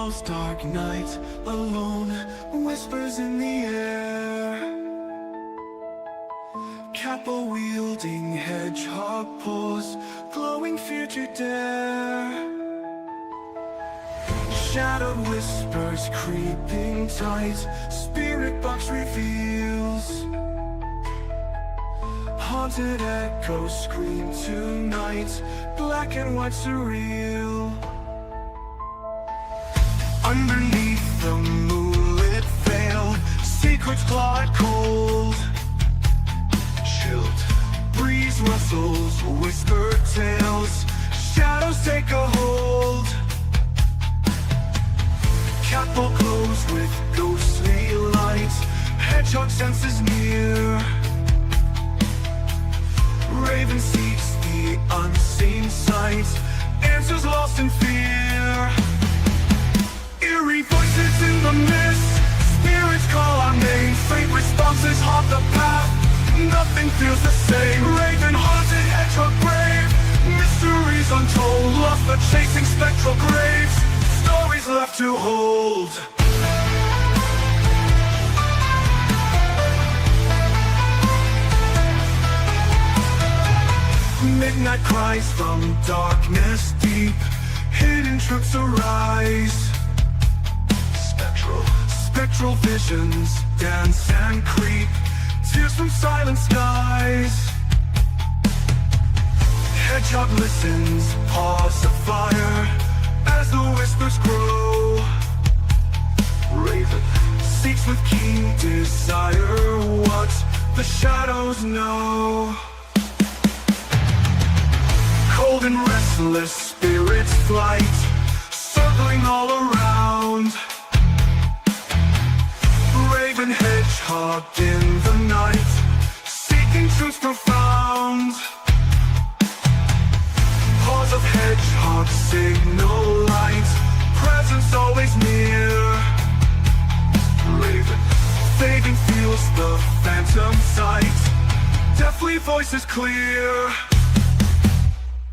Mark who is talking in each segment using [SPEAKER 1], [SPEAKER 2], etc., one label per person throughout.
[SPEAKER 1] falls, dark night, alone, whispers in the air. Kappa wielding hedgehog paws, glowing fear to dare. Shadowed whispers creeping tight, spirit box reveals. Haunted echoes scream tonight, black and white surreal. Underneath the moonlit veil, secrets glide cold. Chilled breeze rustles, whispered tales, shadows take a hold. Kappa glows with ghostly light, hedgehog senses near. Raven seeks the unseen sight, answers lost in fear. Eerie voices in the mist, spirits call our name. Faint responses haunt the path, nothing feels the same. Raven haunted, hedgehog brave, mysteries untold, lost but chasing spectral graves, stories left to hold. Midnight cries from darkness deep, hidden truths arise. Spectral visions dance and creep, tears from silent skies. Hedgehog listens, paws afire, as the whispers grow. Raven seeks with keen desire what the shadows know. Cold and restless spirits flight, circling all around. Raven hedgehog in the night, seeking truths profound. Paws of hedgehog signal light, presence always near. Raven fading feels the phantom sight, deathly voices clear.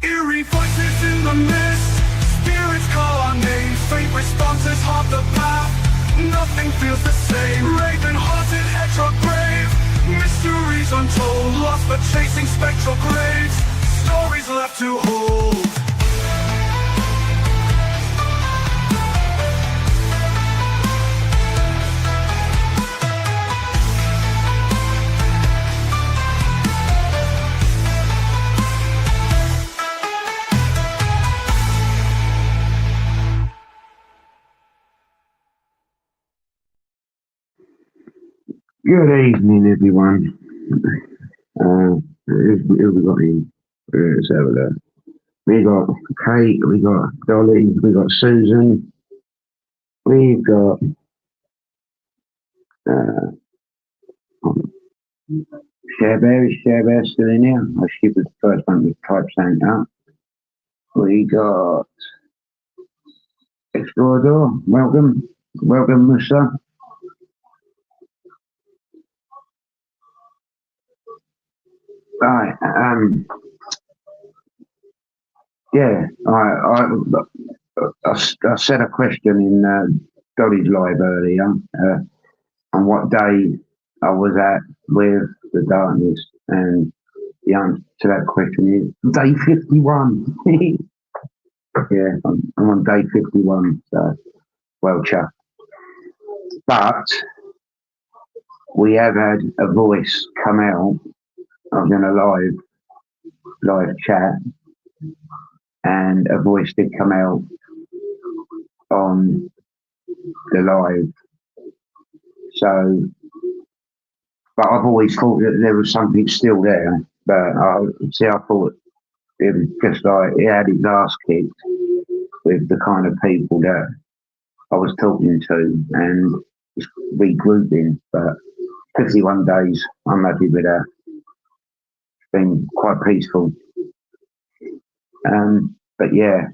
[SPEAKER 1] Eerie voices in the mist, spirits call our name. Faint responses haunt the path, nothing feels the same. Raven haunted, hedgehog brave, mysteries untold, lost but chasing spectral graves, stories left to hold.
[SPEAKER 2] Good evening, everyone. Who we got in? Let's have a look. We got Kate, we got Dolly, we got Susan, we've got Sharebear. Is Sharebear still in here? I she was the first one to type something up. We got Explorador. Welcome, Musa. Right, yeah, I said a question in Dolly's live earlier on what day I was at with the darkness, and the answer to that question is day 51. Yeah, I'm on day 51, so well chuffed. But we have had a voice come out. I was in a live chat, and a voice did come out on the live. So, but I've always thought that there was something still there. But I thought it was just like it had its ass kicked with the kind of people that I was talking to and just regrouping. But 51 days, I'm happy with that. It's been quite peaceful. But yeah,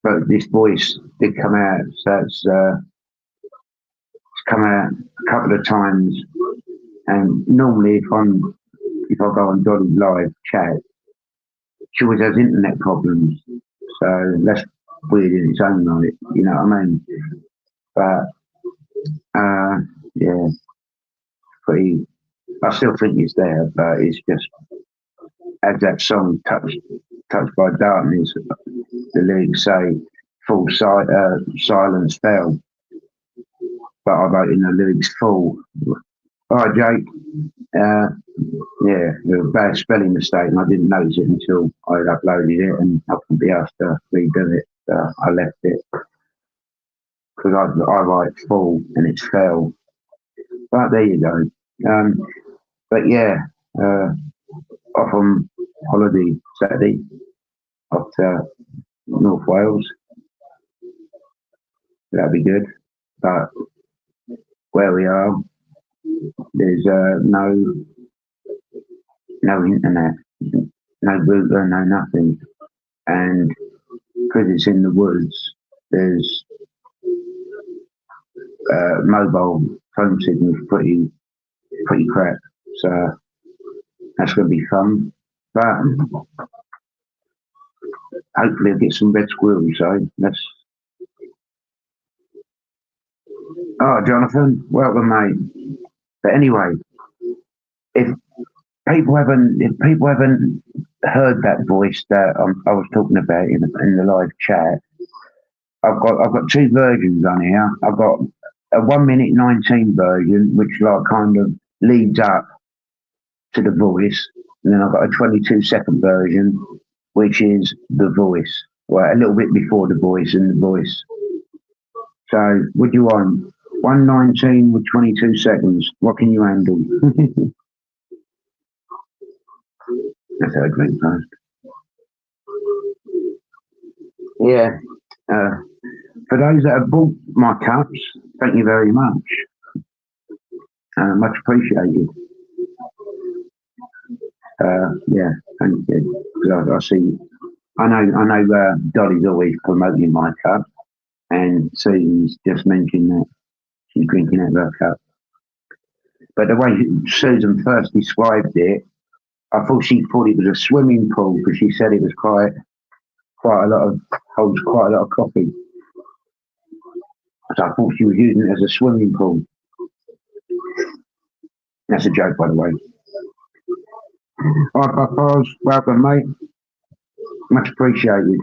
[SPEAKER 2] but this voice did come out. So it's come out a couple of times. And normally, if I go on Dolly's live chat, she always has internet problems. So that's weird in its own right. You know what I mean? But yeah, pretty. I still think it's there, but it's just as that song touched by darkness. The lyrics say, "Full silence fell," but I wrote in the lyrics "full." All right, Jake. Uh, yeah, it was a bad spelling mistake, and I didn't notice it until I had uploaded it, and I couldn't be asked to redo it. So I left it because I write "full" and it's "fell." But there you go. But yeah, uh, off on holiday Saturday, off to North Wales. That'd be good. But where we are, there's no internet, no router, no nothing, and because it's in the woods, there's mobile phone signals pretty crap. So that's going to be fun. But hopefully I'll get some red squirrels. So that's. Oh, Jonathan, welcome, mate. But anyway, if if people haven't heard that voice that I was talking about in the live chat, I've got two versions on here. I've got a 1 minute 19 version, which like kind of leads up to the voice, and then I've got a 22-second version, which is the voice, well, a little bit before the voice and the voice. So, what do you want? 119 with 22 seconds. What can you handle? That's how I drink first. Yeah. For those that have bought my cups, thank you very much. Much appreciated. Yeah, thank you. Because I see, I know. Dolly's always promoting my cup, and Susan's just mentioned that she's drinking out of her cup. But the way Susan first described it, I thought she thought it was a swimming pool because she said it was quite a lot of holds quite a lot of coffee. So I thought she was using it as a swimming pool. That's a joke, by the way. All right, Papas, welcome, mate. Much appreciated.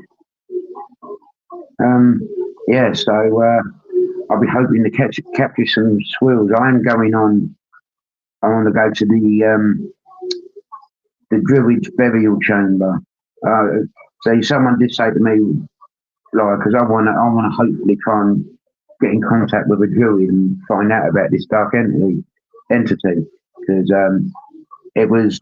[SPEAKER 2] Yeah, so I'll be hoping to capture some squirrels. I am going on. I want to go to the Druids burial chamber. So someone did say to me, like, because I want to hopefully try and get in contact with a Druid and find out about this dark entity, because it was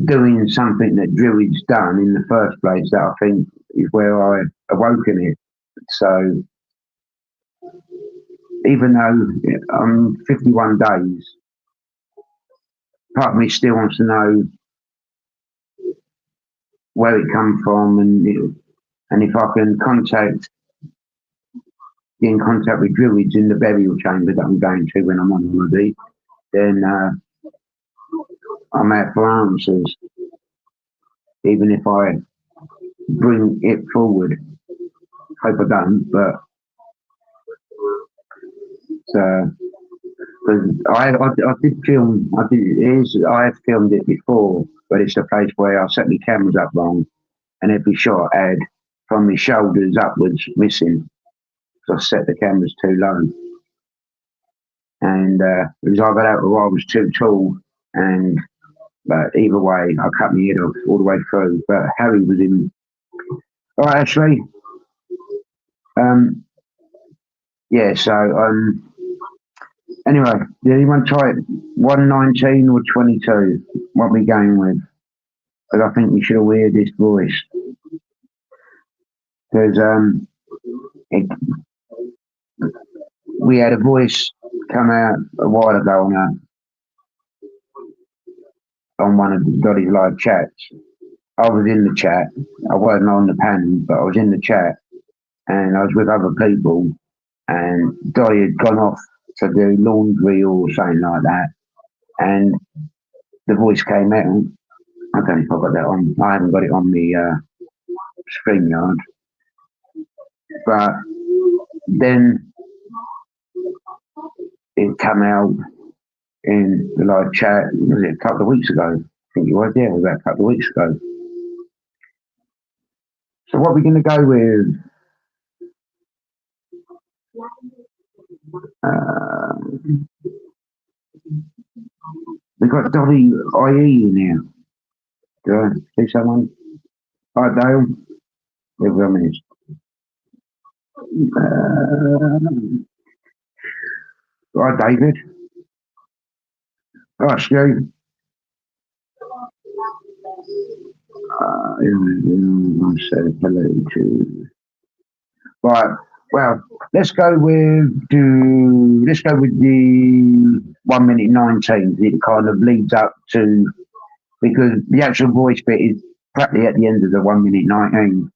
[SPEAKER 2] doing something that Druids done in the first place that I think is where I awoken it. So even though I'm 51 days, part of me still wants to know where it come from and if I can get in contact with Druids in the burial chamber that I'm going to when I'm on holiday, then I'm out for answers, even if I bring it forward. Hope I don't, but because I did film, I have filmed it before, but it's a place where I set my cameras up wrong, and every shot I had from my shoulders upwards missing because I set the cameras too low, and it was either that or I was too tall, but either way, I cut my head off all the way through. But Harry was in. All right, Ashley. Yeah. So anyway, did anyone try it? 119 or 22? What we going with? Because I think we should all hear this voice. Because we had a voice come out a while ago on one of Dotty's live chats. I was in the chat. I wasn't on the panel, but I was in the chat, and I was with other people. And Dotty had gone off to do laundry or something like that, and the voice came out. I don't know if I got that on. I haven't got it on the StreamYard. But then it come out in the live chat. Was it a couple of weeks ago? I think it was. Yeah, it was about a couple of weeks ago. So what are we going to go with? We've got Dolly IE in here. Do I see someone? Hi, Dale. Live with me. Hi, David. Hi, Stu. I said hello to. Right. Well, let's go with the 1 minute 19. It kind of leads up to, because the actual voice bit is practically at the end of the 1 minute 19.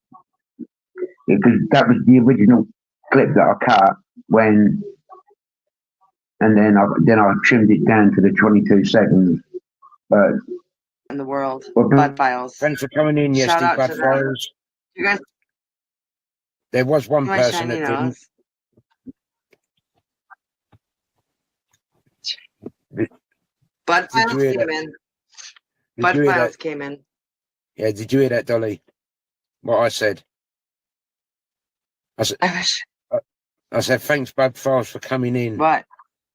[SPEAKER 2] Because that was the original clip that I cut when, and then I trimmed it down to the 22 seconds. But
[SPEAKER 3] in the world,
[SPEAKER 2] well,
[SPEAKER 3] Bud Files.
[SPEAKER 4] Thanks for coming in
[SPEAKER 3] Shout
[SPEAKER 4] yesterday,
[SPEAKER 3] out
[SPEAKER 4] Bud
[SPEAKER 3] to them.
[SPEAKER 4] Files.
[SPEAKER 3] You guys,
[SPEAKER 4] There was one
[SPEAKER 3] my
[SPEAKER 4] person
[SPEAKER 3] shiny
[SPEAKER 4] that didn't.
[SPEAKER 3] nose. Bud
[SPEAKER 4] Did
[SPEAKER 3] Files
[SPEAKER 4] you hear
[SPEAKER 3] came
[SPEAKER 4] that?
[SPEAKER 3] in.
[SPEAKER 4] Did
[SPEAKER 3] Bud
[SPEAKER 4] you hear
[SPEAKER 3] Files
[SPEAKER 4] that?
[SPEAKER 3] came in.
[SPEAKER 4] Yeah, did you hear that, Dolly? What I said?
[SPEAKER 3] I wish.
[SPEAKER 4] I said, thanks, Bud Files, for coming in.
[SPEAKER 3] What?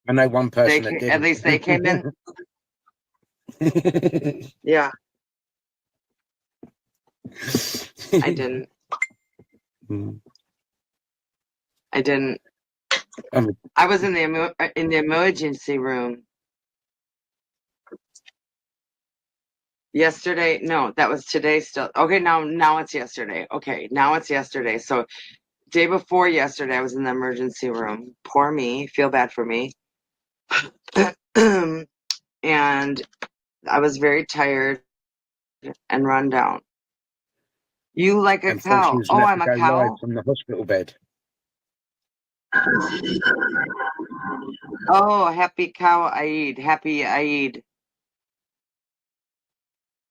[SPEAKER 4] I know one
[SPEAKER 3] They
[SPEAKER 4] person that didn't.
[SPEAKER 3] at least they came in. Yeah, I didn't. I didn't. I was in the emergency room yesterday. No, that was today. Still okay. Now it's yesterday. Okay, now it's yesterday. So day before yesterday, I was in the emergency room. Poor me. Feel bad for me. And I was very tired and run down. You like a
[SPEAKER 4] And thought she
[SPEAKER 3] cow?
[SPEAKER 4] was
[SPEAKER 3] Oh,
[SPEAKER 4] gonna
[SPEAKER 3] I'm
[SPEAKER 4] have
[SPEAKER 3] a
[SPEAKER 4] to go live
[SPEAKER 3] cow.
[SPEAKER 4] from the hospital bed.
[SPEAKER 3] Oh, happy cow Eid. Happy Eid.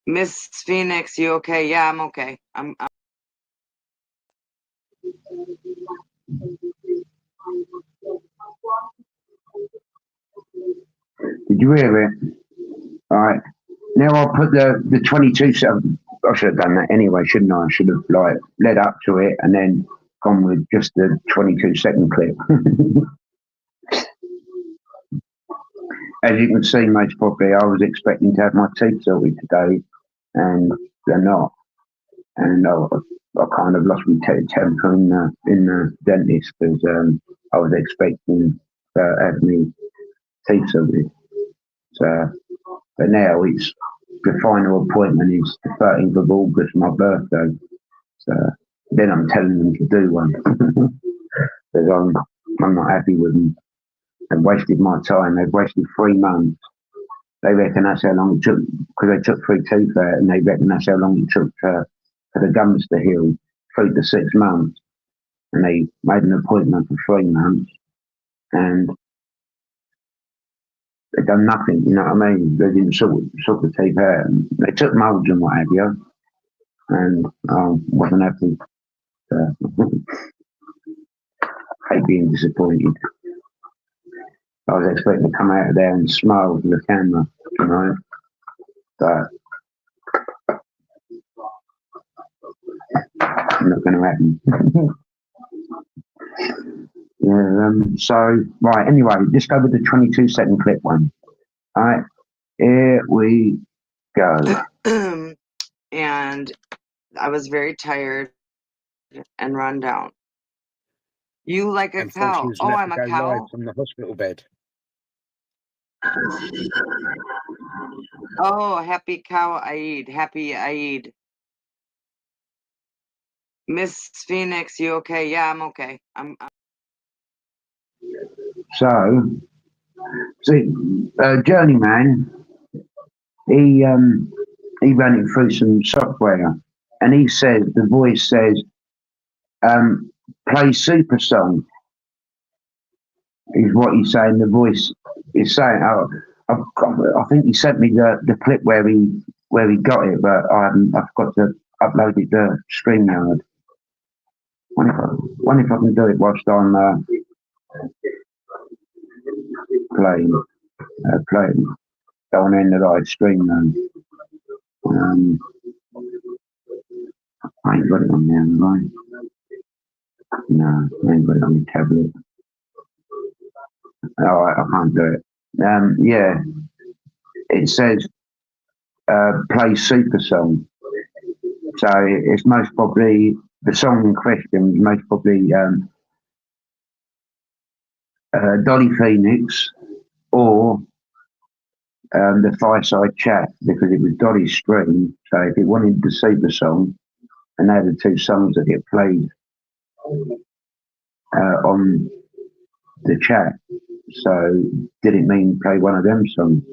[SPEAKER 3] Miss Phoenix, you okay? Yeah, I'm okay. I'm
[SPEAKER 2] did you hear it? All right. Now I'll put the 22 second. I should have done that anyway, shouldn't I? I should have like led up to it and then gone with just the 22-second clip. As you can see, most probably, I was expecting to have my teeth sorted today, and they're not. And I kind of lost my temper in the dentist because I was expecting to have my teeth sorted. So, but now it's the final appointment is the 13th of August, my birthday. So then I'm telling them to do one because I'm not happy with them. They've wasted my time. They've wasted 3 months. They reckon that's how long it took because they took 3 teeth out, and they reckon that's how long it took for the gums to heal, 3 to 6 months. And they made an appointment for 3 months, and they've done nothing. You know what I mean? They didn't sort the teeth out. And they took molds and what have you, and wasn't happy. Hate being disappointed. I was expecting to come out of there and smile to the camera, you know, but not going to happen. Yeah, so, right, anyway, just go with the 22-second clip one. All right, here we go.
[SPEAKER 3] and I was very tired and run down. You like a
[SPEAKER 4] And thought she
[SPEAKER 3] cow?
[SPEAKER 4] was
[SPEAKER 3] Oh,
[SPEAKER 4] gonna
[SPEAKER 3] I'm
[SPEAKER 4] have
[SPEAKER 3] a
[SPEAKER 4] to go live
[SPEAKER 3] cow.
[SPEAKER 4] from the hospital bed.
[SPEAKER 3] Oh, happy cow Eid. Happy Eid. Miss Phoenix, you okay? Yeah, I'm okay. I'm
[SPEAKER 2] So, see, Journeyman, he ran it through some software, and he says the voice says, "Play Super Song." Is what he's saying. The voice is saying. I think he sent me the clip where he got it, but I've got to upload it to StreamYard. Wonder if I can do it whilst I'm. playing on the end of the live stream. I ain't got it on there, right? No, I ain't got it on the tablet. Oh, I can't do it. Yeah, it says play Super Song. So it's most probably the song in question is most probably Dolly Phoenix or the Fireside Chat, because it was Dolly's stream. So if it wanted the Super Song, and they're the two songs that get played on the chat. So did it mean play one of them songs?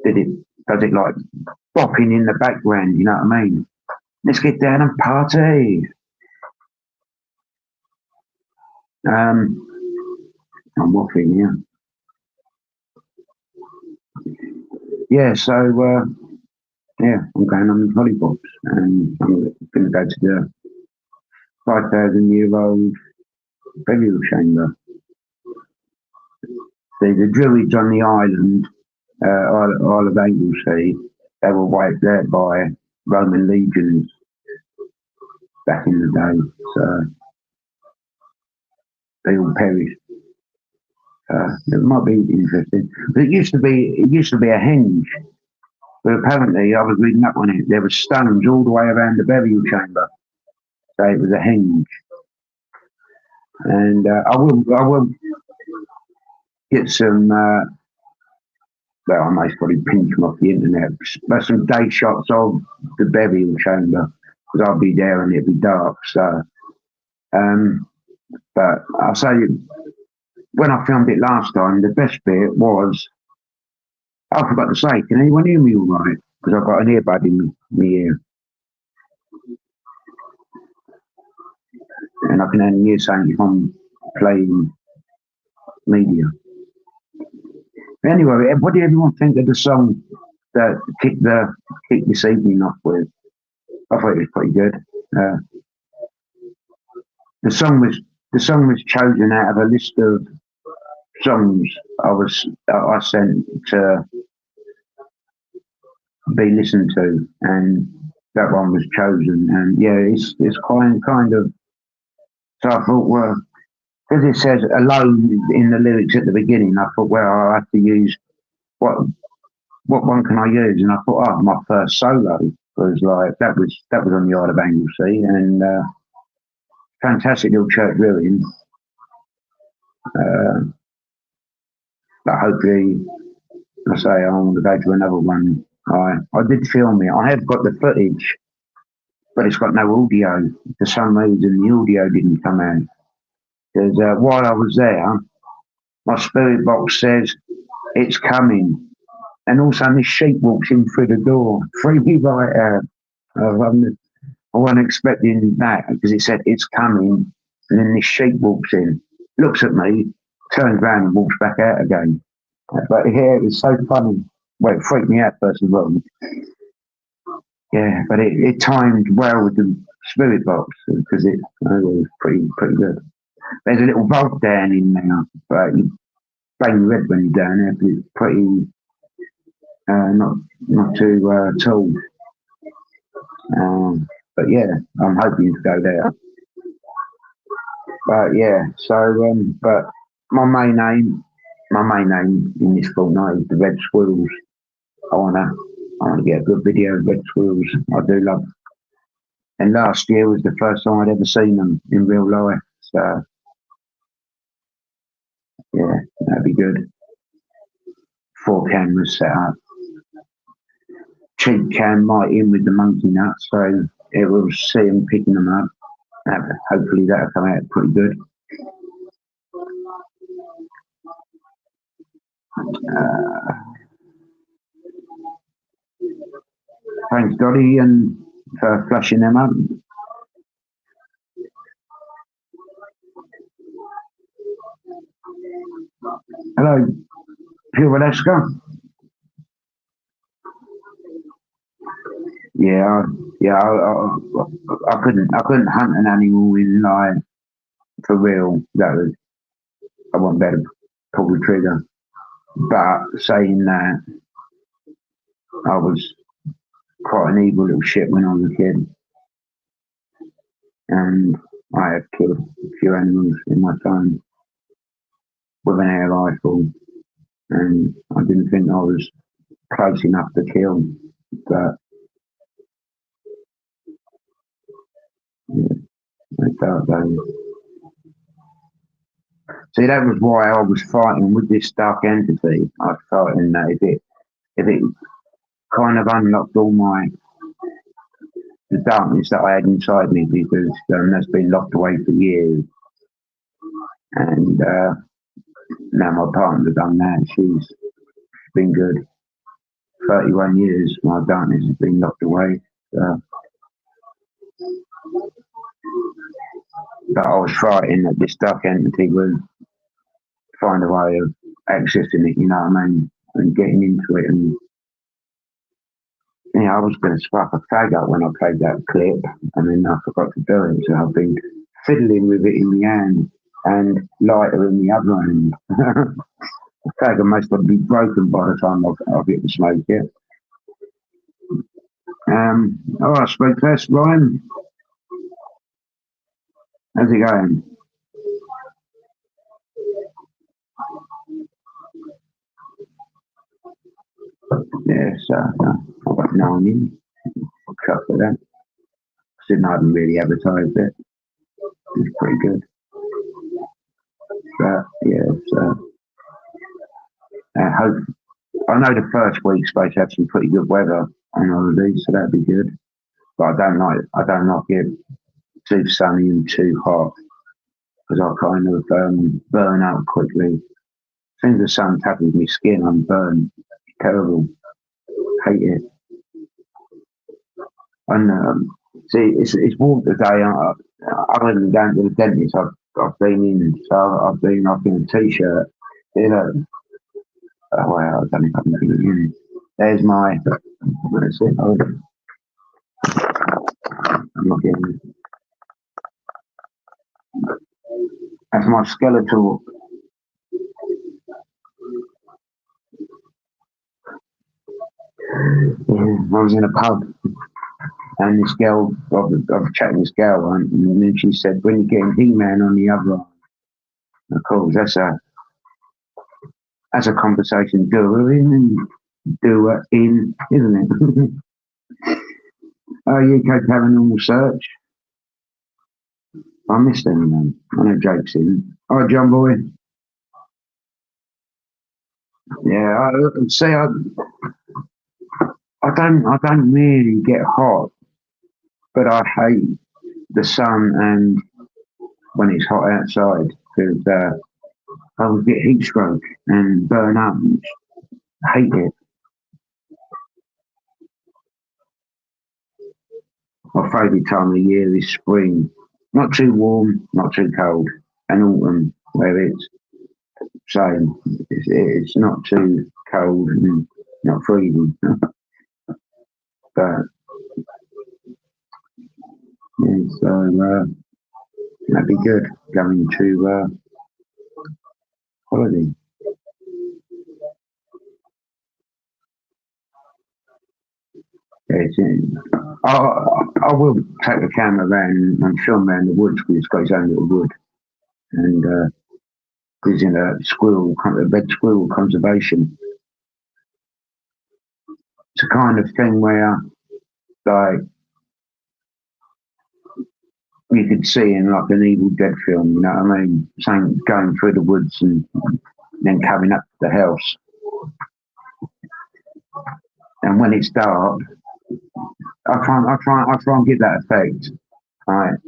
[SPEAKER 2] Does it like bopping in the background, you know what I mean? Let's get down and party. I'm waffling here. Yeah, so yeah, I'm going on the lollipops, and I'm going to go to the 5,000-year-old burial chamber. The Druids on the island, Isle of Anglesey, they were wiped out by Roman legions back in the day, so they all perished. It might be interesting, but it used to be a henge. But apparently, I was reading up on it. There were stones all the way around the burial chamber, so it was a henge. And I will get some. Well, I might probably pinch them off the internet. But some day shots of the burial chamber, because I'll be there and it'll be dark. So, but I'll say, when I filmed it last time, the best bit was, I forgot to say, can anyone hear me all right? Because I've got an earbud in my ear. And I can only hear something if I'm playing media. Anyway, what did everyone think of the song that kicked this evening off with? I thought it was pretty good. The song was chosen out of a list of songs I sent to be listened to, and that one was chosen. And yeah, it's kind of. So I thought, well, because it says "alone" in the lyrics at the beginning, I thought, well, I'll have to use what one can I use? And I thought, oh, my first solo was like that was on the Isle of Anglesey, and fantastic little church ruin. But hopefully, I say I want to go to another one. I did film it. I have got the footage, but it's got no audio. For some reason, the audio didn't come out. Because while I was there, my spirit box says it's coming, and also this sheep walks in through the door, freaked me right out. I wasn't expecting that, because it said it's coming, and then this sheep walks in, looks at me, turns around and walks back out again. But yeah, it was so funny. Well, it freaked me out first of all. Yeah, but it timed well with the spirit box, because it was pretty good. There's a little vault down in there, but you bang your head when you're down there, but it's pretty not too tall. But yeah, I'm hoping to go there. But yeah, so but my main aim in this fortnight is the red squirrels. I wanna get a good video of red squirrels. I do love. And last year was the first time I'd ever seen them in real life. So yeah, that'd be good. 4 cameras set up. Cheap cam right in with the monkey nut, so it will see them picking them up. Hopefully that'll come out pretty good. Thanks, Dottie, and for flashing them up. Hello, Pure Alaska. Yeah, I couldn't hunt an animal in life for real. I wasn't better pull the trigger. But saying that, I was quite an evil little shit when I was a kid, and I have killed a few animals in my time with an air rifle, and I didn't think I was close enough to kill, but yeah, they dark days. See, that was why I was fighting with this dark entity. I was fighting that if it kind of unlocked all the darkness that I had inside me, because that's been locked away for years. And now my partner's done that. She's been good. 31 years, my darkness has been locked away. But I was fighting that this dark entity would find a way of accessing it, you know what I mean, and getting into it. And yeah, I was going to spark a fag up when I played that clip, and then I forgot to do it. So I've been fiddling with it in the hand and lighter in the other hand. The fag must be broken by the time I've hit the smoke yet. All right, smoke test, Ryan. How's it going? Yeah, so I've got 9 in. I'll cut for that. Didn't I haven't really advertised it. It's pretty good. But yeah, so I know the first week's supposed to have some pretty good weather on holiday, so that'd be good. But I don't like it too sunny and too hot, because I kind of burn out quickly. As soon as the sun touches my skin, I'm burned. It's terrible. Hate it. And see, it's warm today. Other than going to the dentist, I've been in. So I've been off in a t-shirt. You know. Oh, well, I don't know if I can get it in. There's my. That's it. I'm not getting it. That's my skeletal. Yeah, I was in a pub, and this girl, I was chatting this girl, and then she said, "When you're getting He-Man on the other arm," of course, that's a conversation doer in, isn't it? UK Paranormal Search. I missed anyone. I know Jake's in. All right, John boy. Yeah, I don't really get hot, but I hate the sun and when it's hot outside, because I would get heat stroke and burn up. I hate it. My favourite time of the year is spring. Not too warm, not too cold, and autumn, where it's same. It's not too cold and not freezing. But yeah, so that'd be good going to holiday. I will take the camera around and film around the woods, because it's got its own little wood, and because in a red squirrel conservation. It's a kind of thing where, like, you could see in like an Evil Dead film, you know what I mean? Saying going through the woods and then coming up to the house. And when it's dark, I try and get that effect. Right?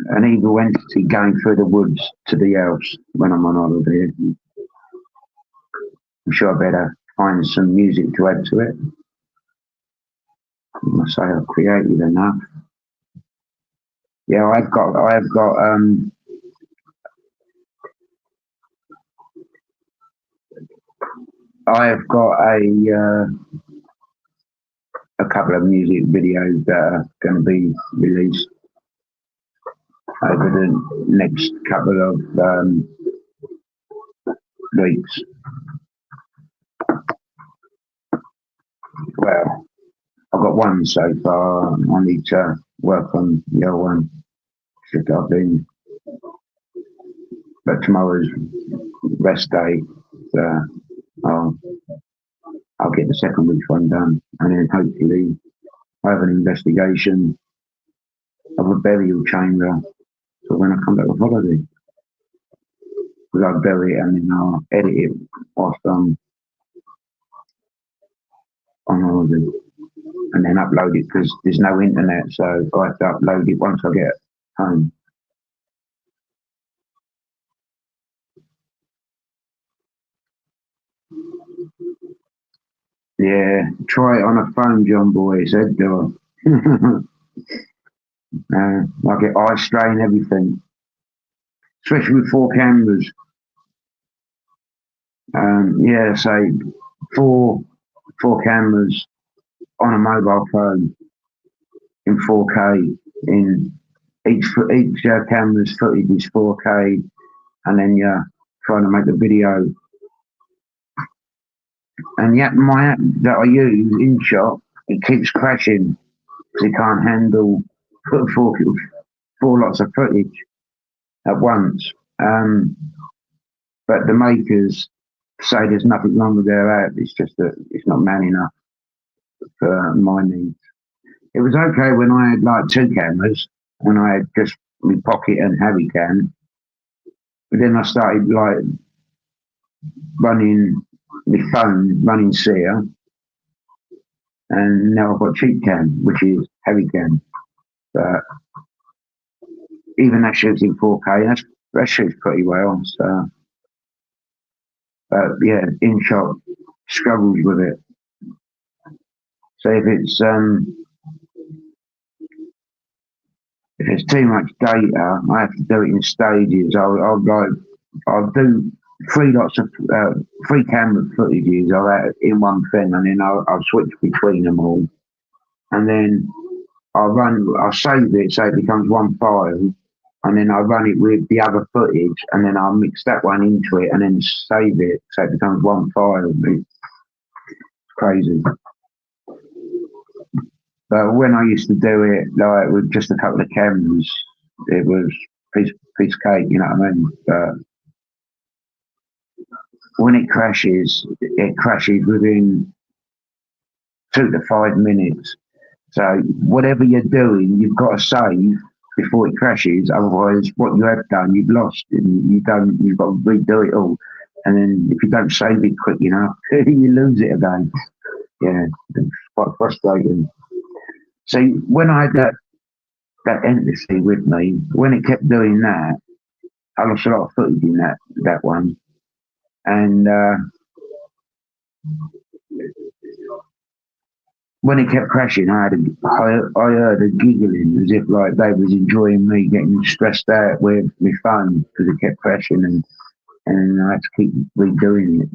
[SPEAKER 2] An evil entity going through the woods to the house when I'm on holiday. I'm sure I better find some music to add to it. I must say I've created enough. Yeah, I've got a couple of music videos that are going to be released over the next couple of weeks. Well, I've got one so far. I need to work on the other one. Should I've been, but tomorrow's rest day, so I'll get the second week's one done, and then hopefully I have an investigation of a burial chamber for when I come back with holiday. Because I'll bury it and then I'll edit it whilst I'm on holiday, and then upload it because there's no internet, so I have to upload it once I get home. Yeah, try it on a phone, John Boy, said Dor. I get eye strain, everything, especially with 4 cameras. Yeah, say four cameras on a mobile phone in 4K. In each camera's footage is 4K, and then you're trying to make the video. And yet, my app that I use, InShot, it keeps crashing because it can't handle four lots of footage at once. But the makers say there's nothing wrong with their app. It's just that it's not man enough for my needs. It was okay when I had like 2 cameras, when I had just my pocket and heavy cam. But then I started like running my phone, running Seer, and now I've got cheap cam, which is heavy cam. But even that shoots in 4K. That shoots pretty well. So, but yeah, InShot struggles with it. So if it's too much data, I have to do it in stages. I'll do 3 lots of 3 camera footages in one thing, and then I'll switch between them all, and then I'll save it so it becomes one file, and then I'll run it with the other footage, and then I'll mix that one into it, and then save it so it becomes one file. It's crazy. But when I used to do it like with just a couple of cameras, it was piece of cake, you know what I mean? But when it crashes within 2 to 5 minutes. So whatever you're doing, you've got to save before it crashes. Otherwise, what you have done, you've lost, and you've got to redo it all. And then if you don't save it quick enough, you lose it again. Yeah, it's quite frustrating. So when I had that entity with me, when it kept doing that, I lost a lot of footage in that one. And when it kept crashing, I heard a giggling as if like they was enjoying me getting stressed out with my phone because it kept crashing, and I had to keep redoing it.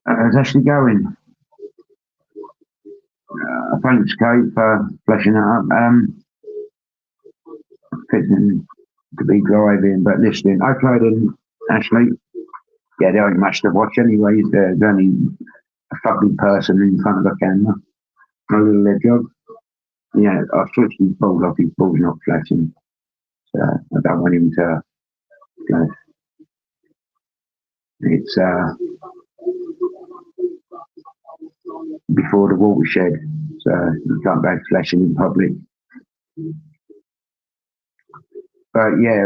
[SPEAKER 2] It's actually going. Thanks, Kate, for fleshing that up. Fitting to be driving, but listening. Okay then, Ashley. Yeah, there ain't much to watch anyway. There's only a fucking person in front of the camera. A little leg job. Yeah, I've switched his balls off. His ball's not flashing. So I don't want him to flash. It's before the watershed, so you can't go flashing in public. But yeah,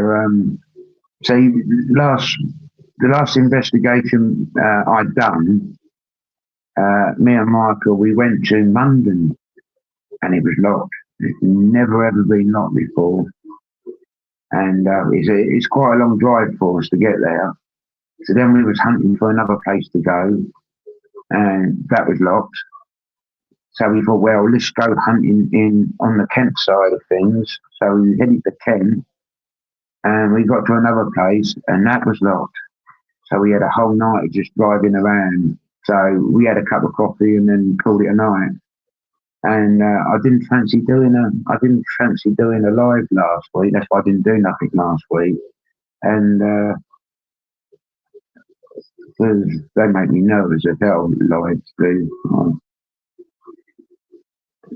[SPEAKER 2] so the last investigation I'd done, me and Michael, we went to London, and it was locked. It's never ever been locked before, and it's quite a long drive for us to get there. So then we was hunting for another place to go, and that was locked. So we thought, well, let's go hunting on the Kent side of things. So we headed to Kent, and we got to another place, and that was locked. So we had a whole night just driving around. So we had a cup of coffee and then called it a night. and I didn't fancy doing a live last week. That's why I didn't do nothing last week, and because they make me nervous about live do.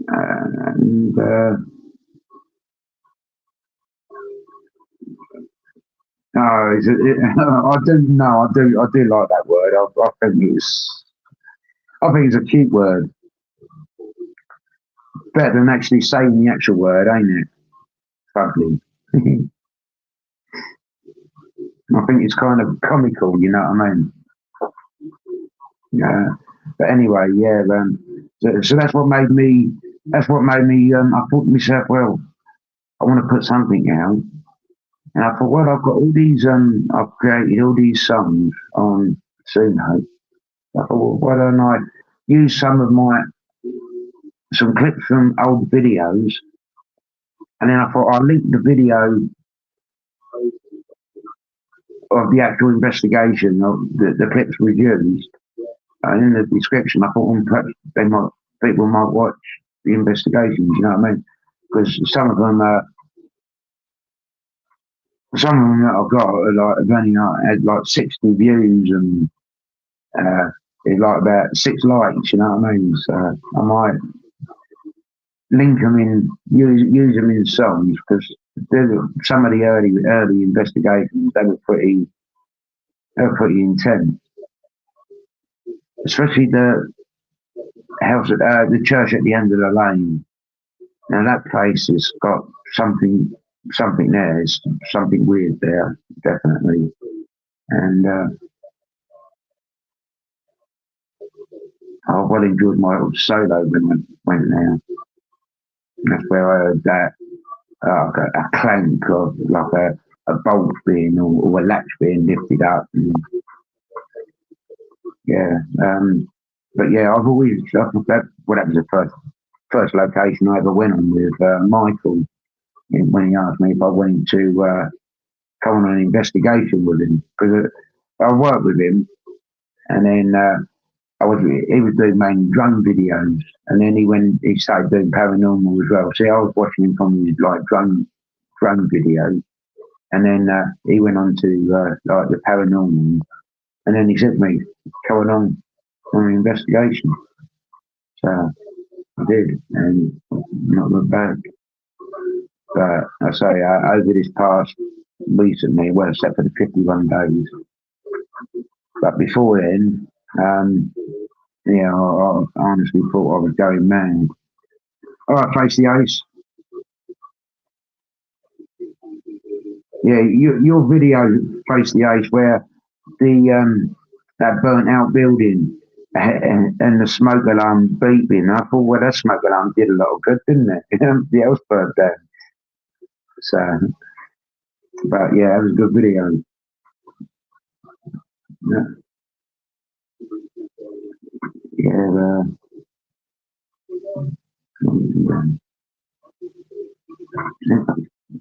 [SPEAKER 2] And no, I do no, I do like that word. I think it's a cute word, better than actually saying the actual word, ain't it? Fugly. I think it's kind of comical, you know what I mean? Yeah. But anyway, yeah. So that's what made me. That's what made me. I thought to myself, well, I want to put something out, and I thought, well, I've got all these. I've created all these songs on Suno. I thought, well, why don't I use some clips from old videos, and then I thought I'll link the video of the actual investigation of the clips we've used in the description. I thought, well, perhaps people might watch the investigations. You know what I mean? Because some of them that I've got are like have only had like 60 views and it's like about 6 likes. You know what I mean? So I might link them in, use them in songs because some of the early investigations they were pretty intense, especially the house at the church at the end of the lane. Now that place has got something there. It's something weird there, definitely. And I well enjoyed my old solo when I went there. That's where I heard that a clank of like a bolt being or a latch being lifted up. And, yeah. But yeah, I've always that was the first location I ever went on with Michael when he asked me if I wanted to come on an investigation with him because I worked with him, and then he was doing mainly drone videos, and then he started doing paranormal as well. See, I was watching him from his like drone videos, and then he went on to like the paranormal, and then he said to me, "Come on an investigation." So I did, and not looked back. But I say over this past recently, well, except for the 51 days, but before then, yeah, I honestly thought I was going mad. All right, Face the Ace. Yeah, your video, Face the Ace, where the that burnt out building and the smoke alarm beeping. I thought, well, that smoke alarm did a lot of good, didn't it? The house burnt down. So, but yeah, it was a good video. Yeah, yeah.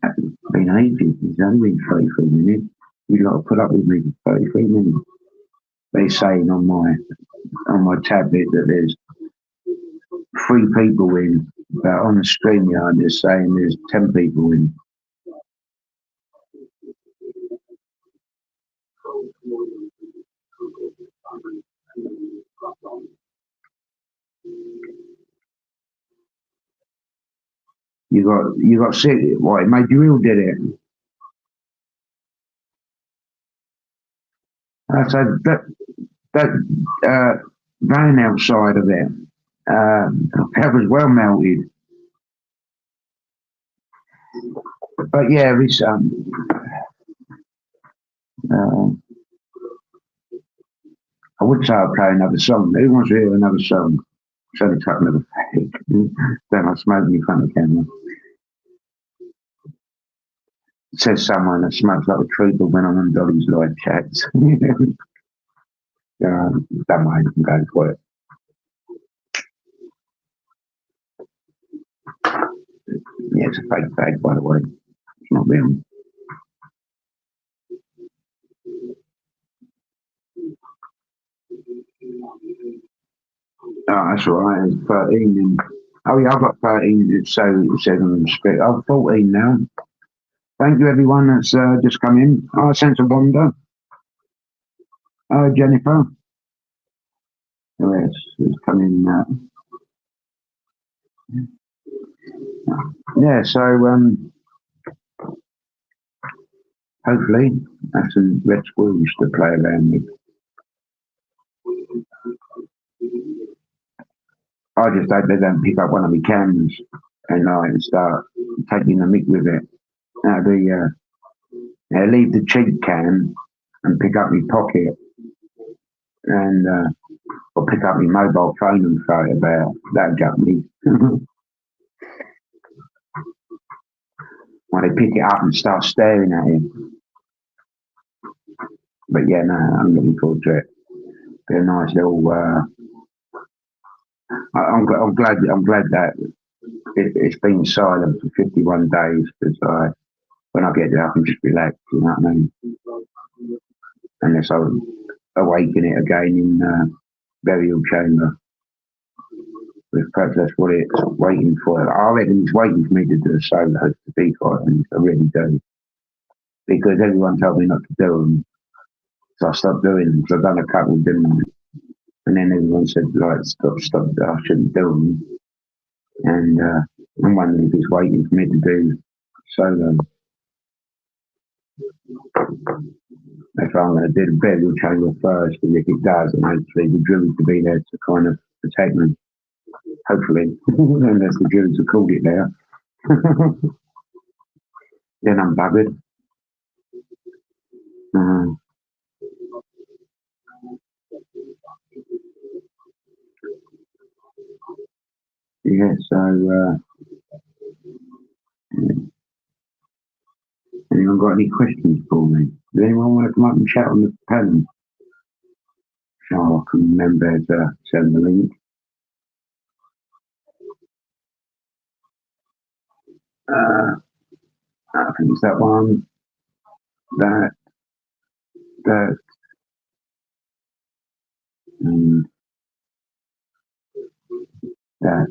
[SPEAKER 2] It's been ages. It's only been 33 minutes. You got to put up with me for 33 minutes. They're saying on my tablet that there's 3 people in, but on the StreamYard they're saying there's 10 people in. You got sick. What? It made you ill, did it? So that van outside of it, that was well melted. But yeah, it's I would say I'll play another song. Who wants to hear another song? It's only a couple of the fake. Then I smoke in front of the camera. It says someone that smokes like a trooper when I'm on Dolly's live chats. Don't mind, I'm going for it. Yeah, it's a fake bag, by the way. It's not real. Oh, that's all right. It's 13. Oh yeah, I've got 13, so 7 split. I'm 14 now. Thank you everyone that's just come in. Sense of Wonder. Jennifer. Who else has come in? Yeah, so hopefully have some red squirrels to play around with. I just hope they don't pick up one of my cans and start taking the mick with it. That'd be leave the cheap can and pick up my pocket and or pick up my mobile phone and throw it about. That'd gut me. When they pick it up and start staring at it. But yeah, no, I'm looking forward to it. Be a nice little. I'm glad that it's been silent for 51 days because when I get there, I can just relax. You know what I mean? Unless I awaken it again in burial chamber. But perhaps that's what it's waiting for. I reckon it's waiting for me to do a solo, to be quite honest. I really do. Because everyone told me not to do them. So I stopped doing them. So I've done a couple, didn't I? And then everyone said, like, stop, I shouldn't do them. And I'm wondering if it's waiting for me to do solo. That's why I'm going to do the burial chamber first, because if it does, and hopefully the druids will be there to kind of protect me. Hopefully, unless the druids have called it there. Then I'm buggered. Yeah, so anyone got any questions for me? Does anyone want to come up and chat on the panel? So I can remember to send the link. I think it's that one. That. And that.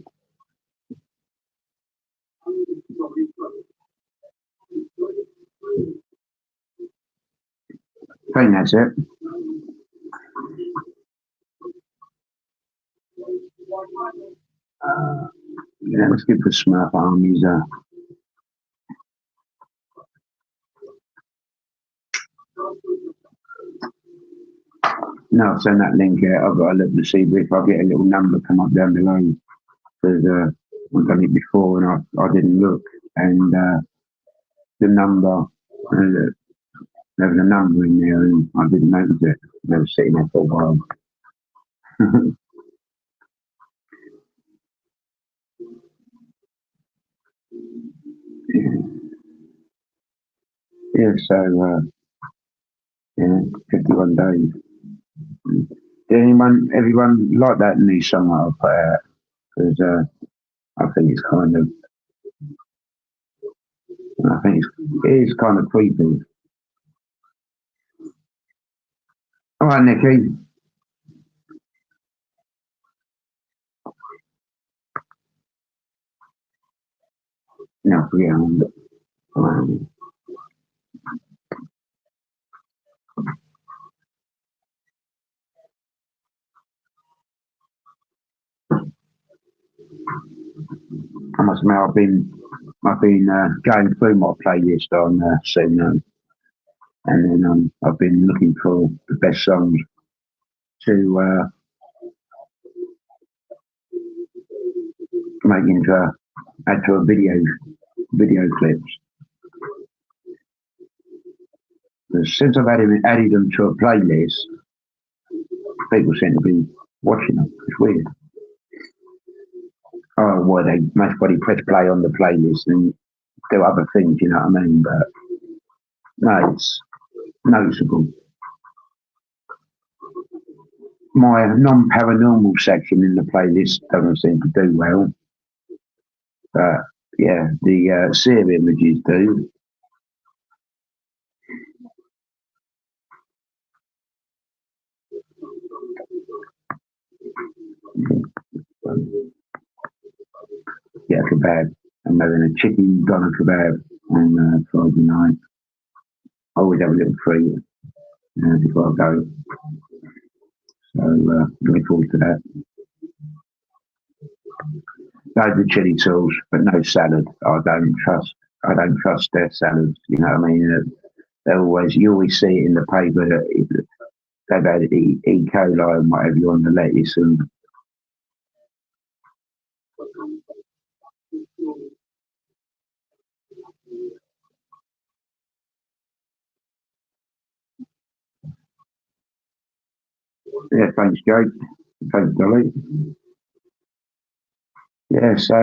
[SPEAKER 2] I think that's it. Yeah, let's give the Smurf armies no, I'll send that link out. I've got to look to see if I get a little number come up down below. Because I've done it before and I didn't look. And the number, there was a number in there and I didn't notice it. They were sitting there for a while. Yeah, so, 51 days. Did everyone like that new song that I put out? Because I think it's kind of, it is kind of creepy. All right, Nicky. No, forget I must admit, I've been going through my playlist on Suno, and then I've been looking for the best songs to make into add to a video clips. Since I've added them to a playlist, people seem to be watching them. It's weird. Oh, well, they most probably press play on the playlist and do other things, you know what I mean? But no, it's noticeable. My non-paranormal section in the playlist doesn't seem to do well. But yeah, the seer images do. kebab. I'm having a chicken doner kebab on Friday night. I always have a little treat before I go. So looking forward to that. Loads of chili sauce, but no salad. I don't trust their salads. You know what I mean? You always see it in the paper that they've had E. coli and whatever on the lettuce and. Yeah, thanks, Joe. Thanks, Dolly. Yeah, so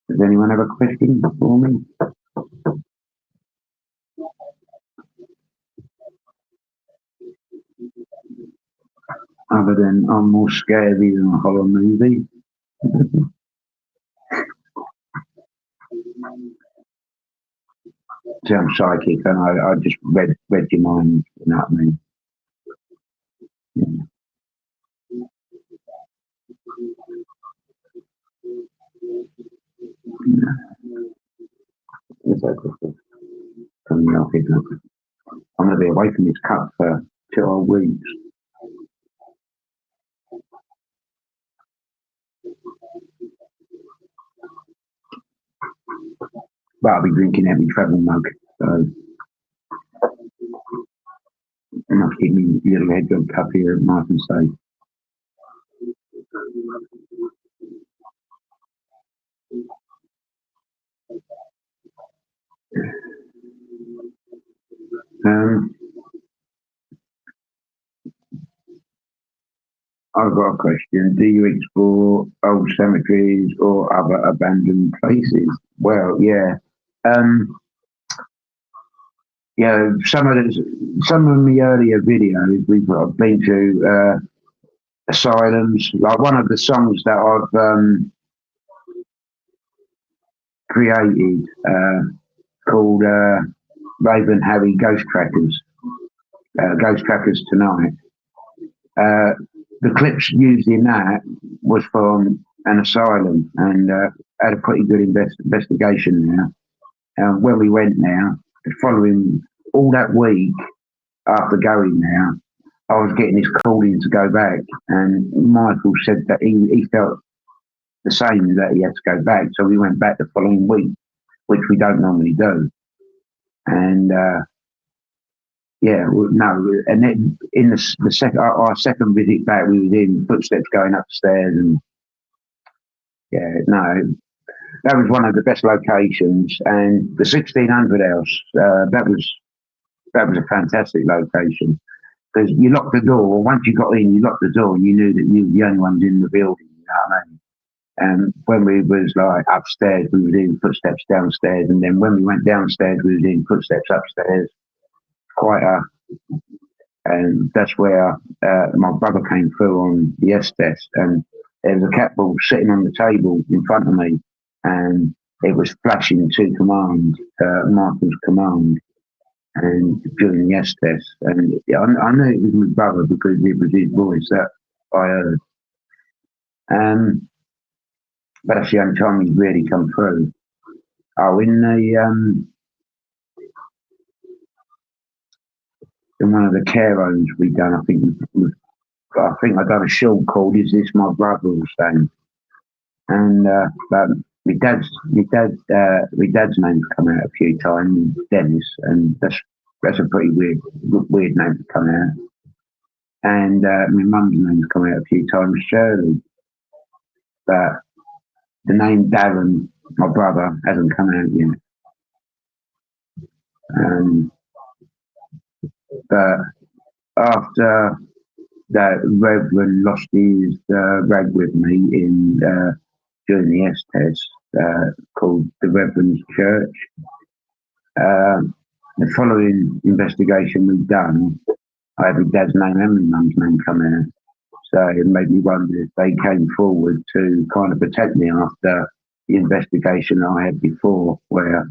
[SPEAKER 2] does anyone have a question for me? Other than I'm more scary than a horror movie. See, I'm psychic, and I just read your mind. You know what I mean? Yeah. It's okay. Coming off it. I'm going to be away from this cup for 2 weeks. But I'll be drinking every travel mug, so I must keep me little head of cup here at night and safe. I've got a question. Do you explore old cemeteries or other abandoned places? Well, yeah. Yeah, some of the earlier videos I've been to asylums. Like one of the songs that I've created called Raven Harry Ghost Trackers Tonight. The clips used in that was from an asylum and had a pretty good investigation there. When we went now, following all that week after going now, I was getting this calling to go back, and Michael said that he felt the same, that he had to go back. So we went back the following week, which we don't normally do. And yeah, no, and then in the second our second visit back, we was in footsteps going upstairs, and yeah, no, that was one of the best locations. And the 1600 house, that was a fantastic location because you locked the door. Once you got in, you locked the door, and you knew that you were the only ones in the building. You know what I mean? And when we was like upstairs, we were doing footsteps downstairs, and then when we went downstairs, we were doing footsteps upstairs. And that's where my brother came through on the S test, and there was a cat ball sitting on the table in front of me, and it was flashing 2 commands, Michael's command, and during the S test, and I knew it was my brother because it was his voice that I heard. But that's the only time he's really come through. Oh, in one of the care homes we done, I think I done a short called "Is This My Brother?" or something. And but my dad's name's come out a few times, Dennis, and that's a pretty weird name to come out. And my mum's name's come out a few times, Shirley. But the name Darren, my brother, hasn't come out yet. But after that, Reverend lost his rag with me during the S test, called the Reverend's Church. The following investigation we've done, I had my dad's name and my mum's name come out. So it made me wonder if they came forward to kind of protect me after the investigation I had before, where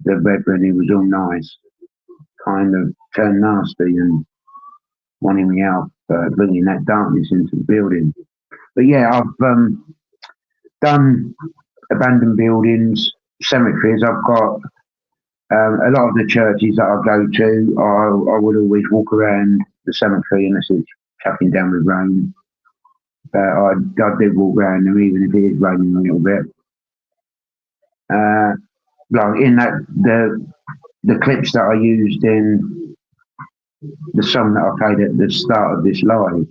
[SPEAKER 2] the Reverend, he was all nice, kind of turned nasty and wanting me out bringing that darkness into the building. But yeah, I've done abandoned buildings, cemeteries. I've got a lot of the churches that I go to. I would always walk around the cemetery unless it's chucking down with rain. But I did walk around them even if it is raining a little bit. Like in that the clips that I used in the song that I played at the start of this live,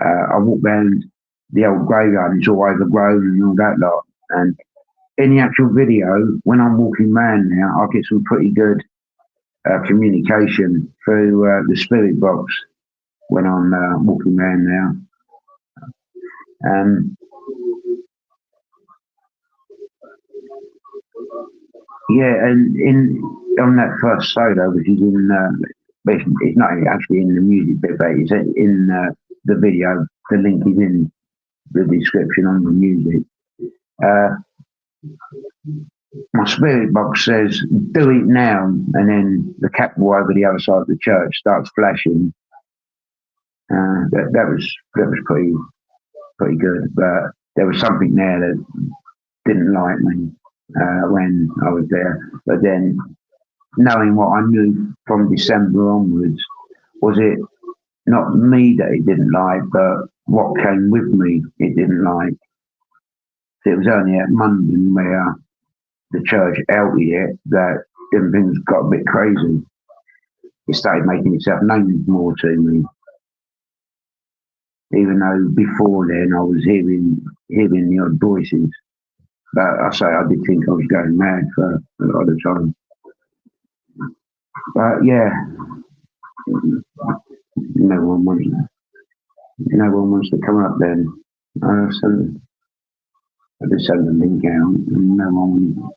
[SPEAKER 2] I walked around the old graveyard and it's all overgrown and all that lot. And in the actual video, when I'm walking around now, I get some pretty good communication through the spirit box when I'm walking around now. Yeah, and on that first solo, which is in, it's not actually in the music bit, but it's in the video. The link is in the description on the music. My spirit box says, "Do it now," and then the capital over the other side of the church starts flashing. That was pretty good, but there was something there that didn't like me when I was there. But then, knowing what I knew from December onwards, was it not me that it didn't like, but what came with me it didn't like. It was only at Monday where the church outed it that everything's got a bit crazy. It started making itself known more to me. Even though before then I was hearing the odd voices. But I say I did think I was going mad for a lot of the time. But yeah, no one wants to come up then. So I just send the link out and no one will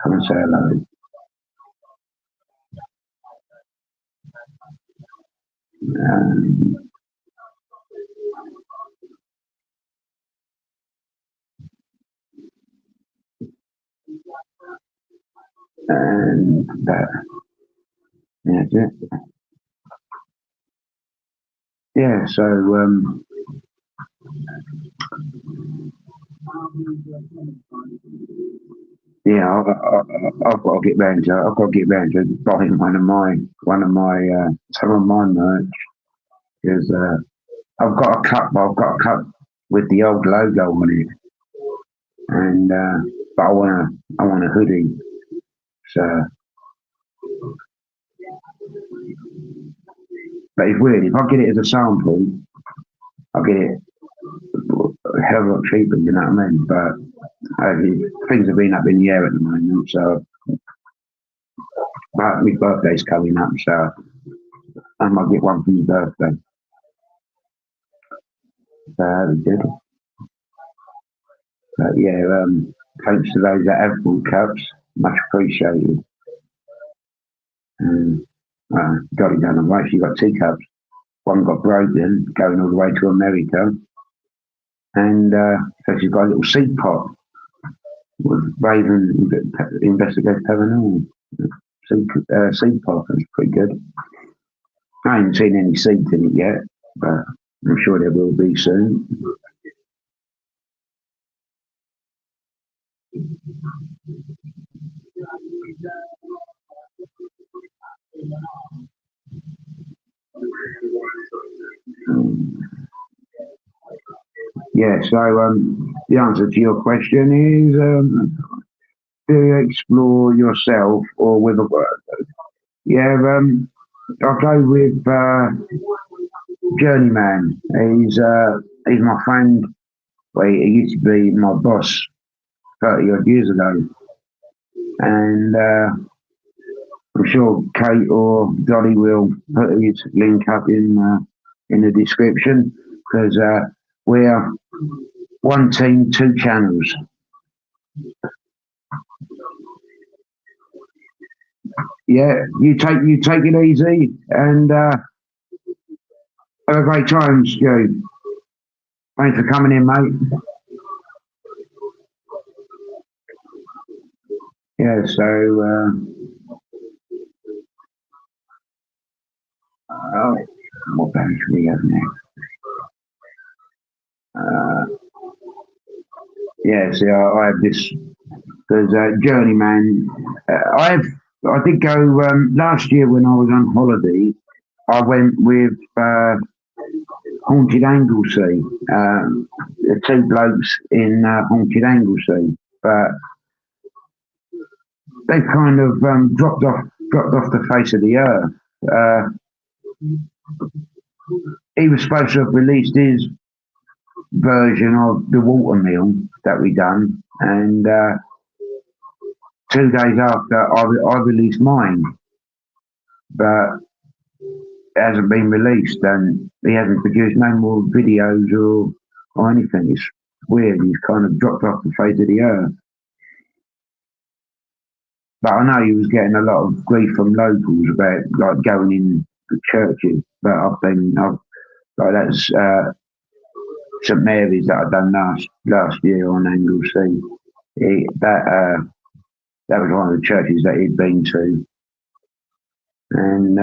[SPEAKER 2] come and say hello. And that's it. Yeah, so yeah, I've got to get round to buying one of my some of my merch because I've got a cup with the old logo on it, and but I want a hoodie, so. But it's weird. If I get it as a sample, I'll get it a hell of a lot cheaper. You know what I mean? But things have been up in the air at the moment, so. But my birthday's coming up, so I might get one for my birthday. So that'd be good. But yeah, thanks to those that have bought cups, much appreciated. Got it done on right. She got 2 cups. One got broken, going all the way to America, and so she's got a little seed pot with Raven Investigative Paranormal seed pot. That's pretty good. I haven't seen any seeds in it yet, but I'm sure there will be soon. Yeah, so the answer to your question is do you explore yourself or with a word? Yeah, I'll go with Journeyman. He's my friend. Well, he used to be my boss 30 odd years ago. And I'm sure Kate or Dolly will put his link up in the description because we're one team, 2 channels. Yeah, you take it easy and have a great time, Stu. Thanks for coming in, mate. Yeah, so What band should we have next? Yeah, see, I have this. There's Journeyman. I did go last year when I was on holiday. I went with Haunted Anglesey. The two blokes in Haunted Anglesey, but they kind of dropped off the face of the earth. He was supposed to have released his version of the Watermill that we done, and 2 days after I released mine, but it hasn't been released, and he hasn't produced no more videos or anything. It's weird. He's kind of dropped off the face of the earth. But I know he was getting a lot of grief from locals about like going in the churches. But like that's St Mary's that I done last year on Anglesey. That was one of the churches that he'd been to, and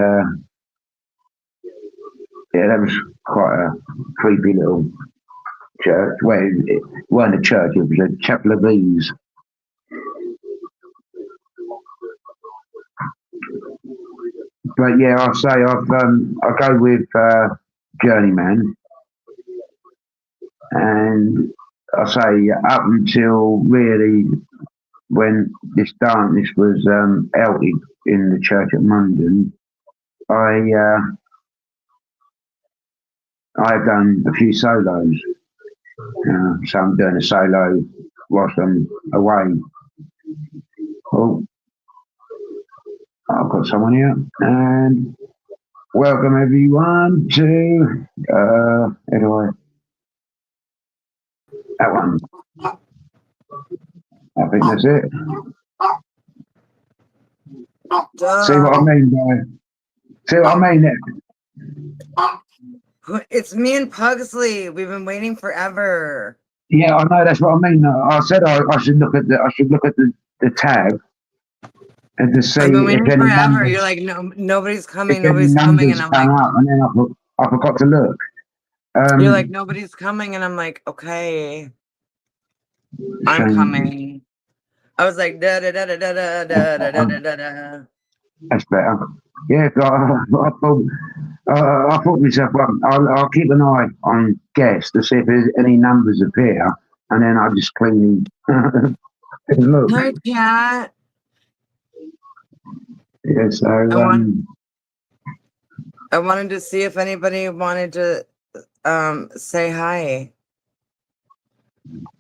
[SPEAKER 2] yeah, that was quite a creepy little church. Well, it weren't a church; it was a chapel of ease. But yeah, I say I go with Journeyman, and I say up until really when this darkness was outed in the church at Munden, I have done a few solos. So I'm doing a solo whilst I'm away. Oh, I've got someone here, and welcome everyone to how do I that one? I think that's it. See what I mean by see what I mean there?
[SPEAKER 3] It's me and Pugsley. We've been waiting forever.
[SPEAKER 2] Yeah, I know, that's what I mean. I said I should look at the tab and to see
[SPEAKER 3] I've been waiting
[SPEAKER 2] if any
[SPEAKER 3] forever.
[SPEAKER 2] numbers,
[SPEAKER 3] You're like, no, nobody's coming,
[SPEAKER 2] if any
[SPEAKER 3] nobody's coming, and
[SPEAKER 2] numbers
[SPEAKER 3] I'm
[SPEAKER 2] come
[SPEAKER 3] like,
[SPEAKER 2] up, and then I forgot to look.
[SPEAKER 3] you're like, nobody's coming, and I'm like, okay, I'm coming. I was like, da da da da da da da da da da da.
[SPEAKER 2] That's better. Yeah, I thought myself, well, I'll keep an eye on guests to see if there's any numbers appear, and then I just cleanly look.
[SPEAKER 3] Hi, Cat.
[SPEAKER 2] Yeah, so
[SPEAKER 3] I wanted to see if anybody wanted to say hi.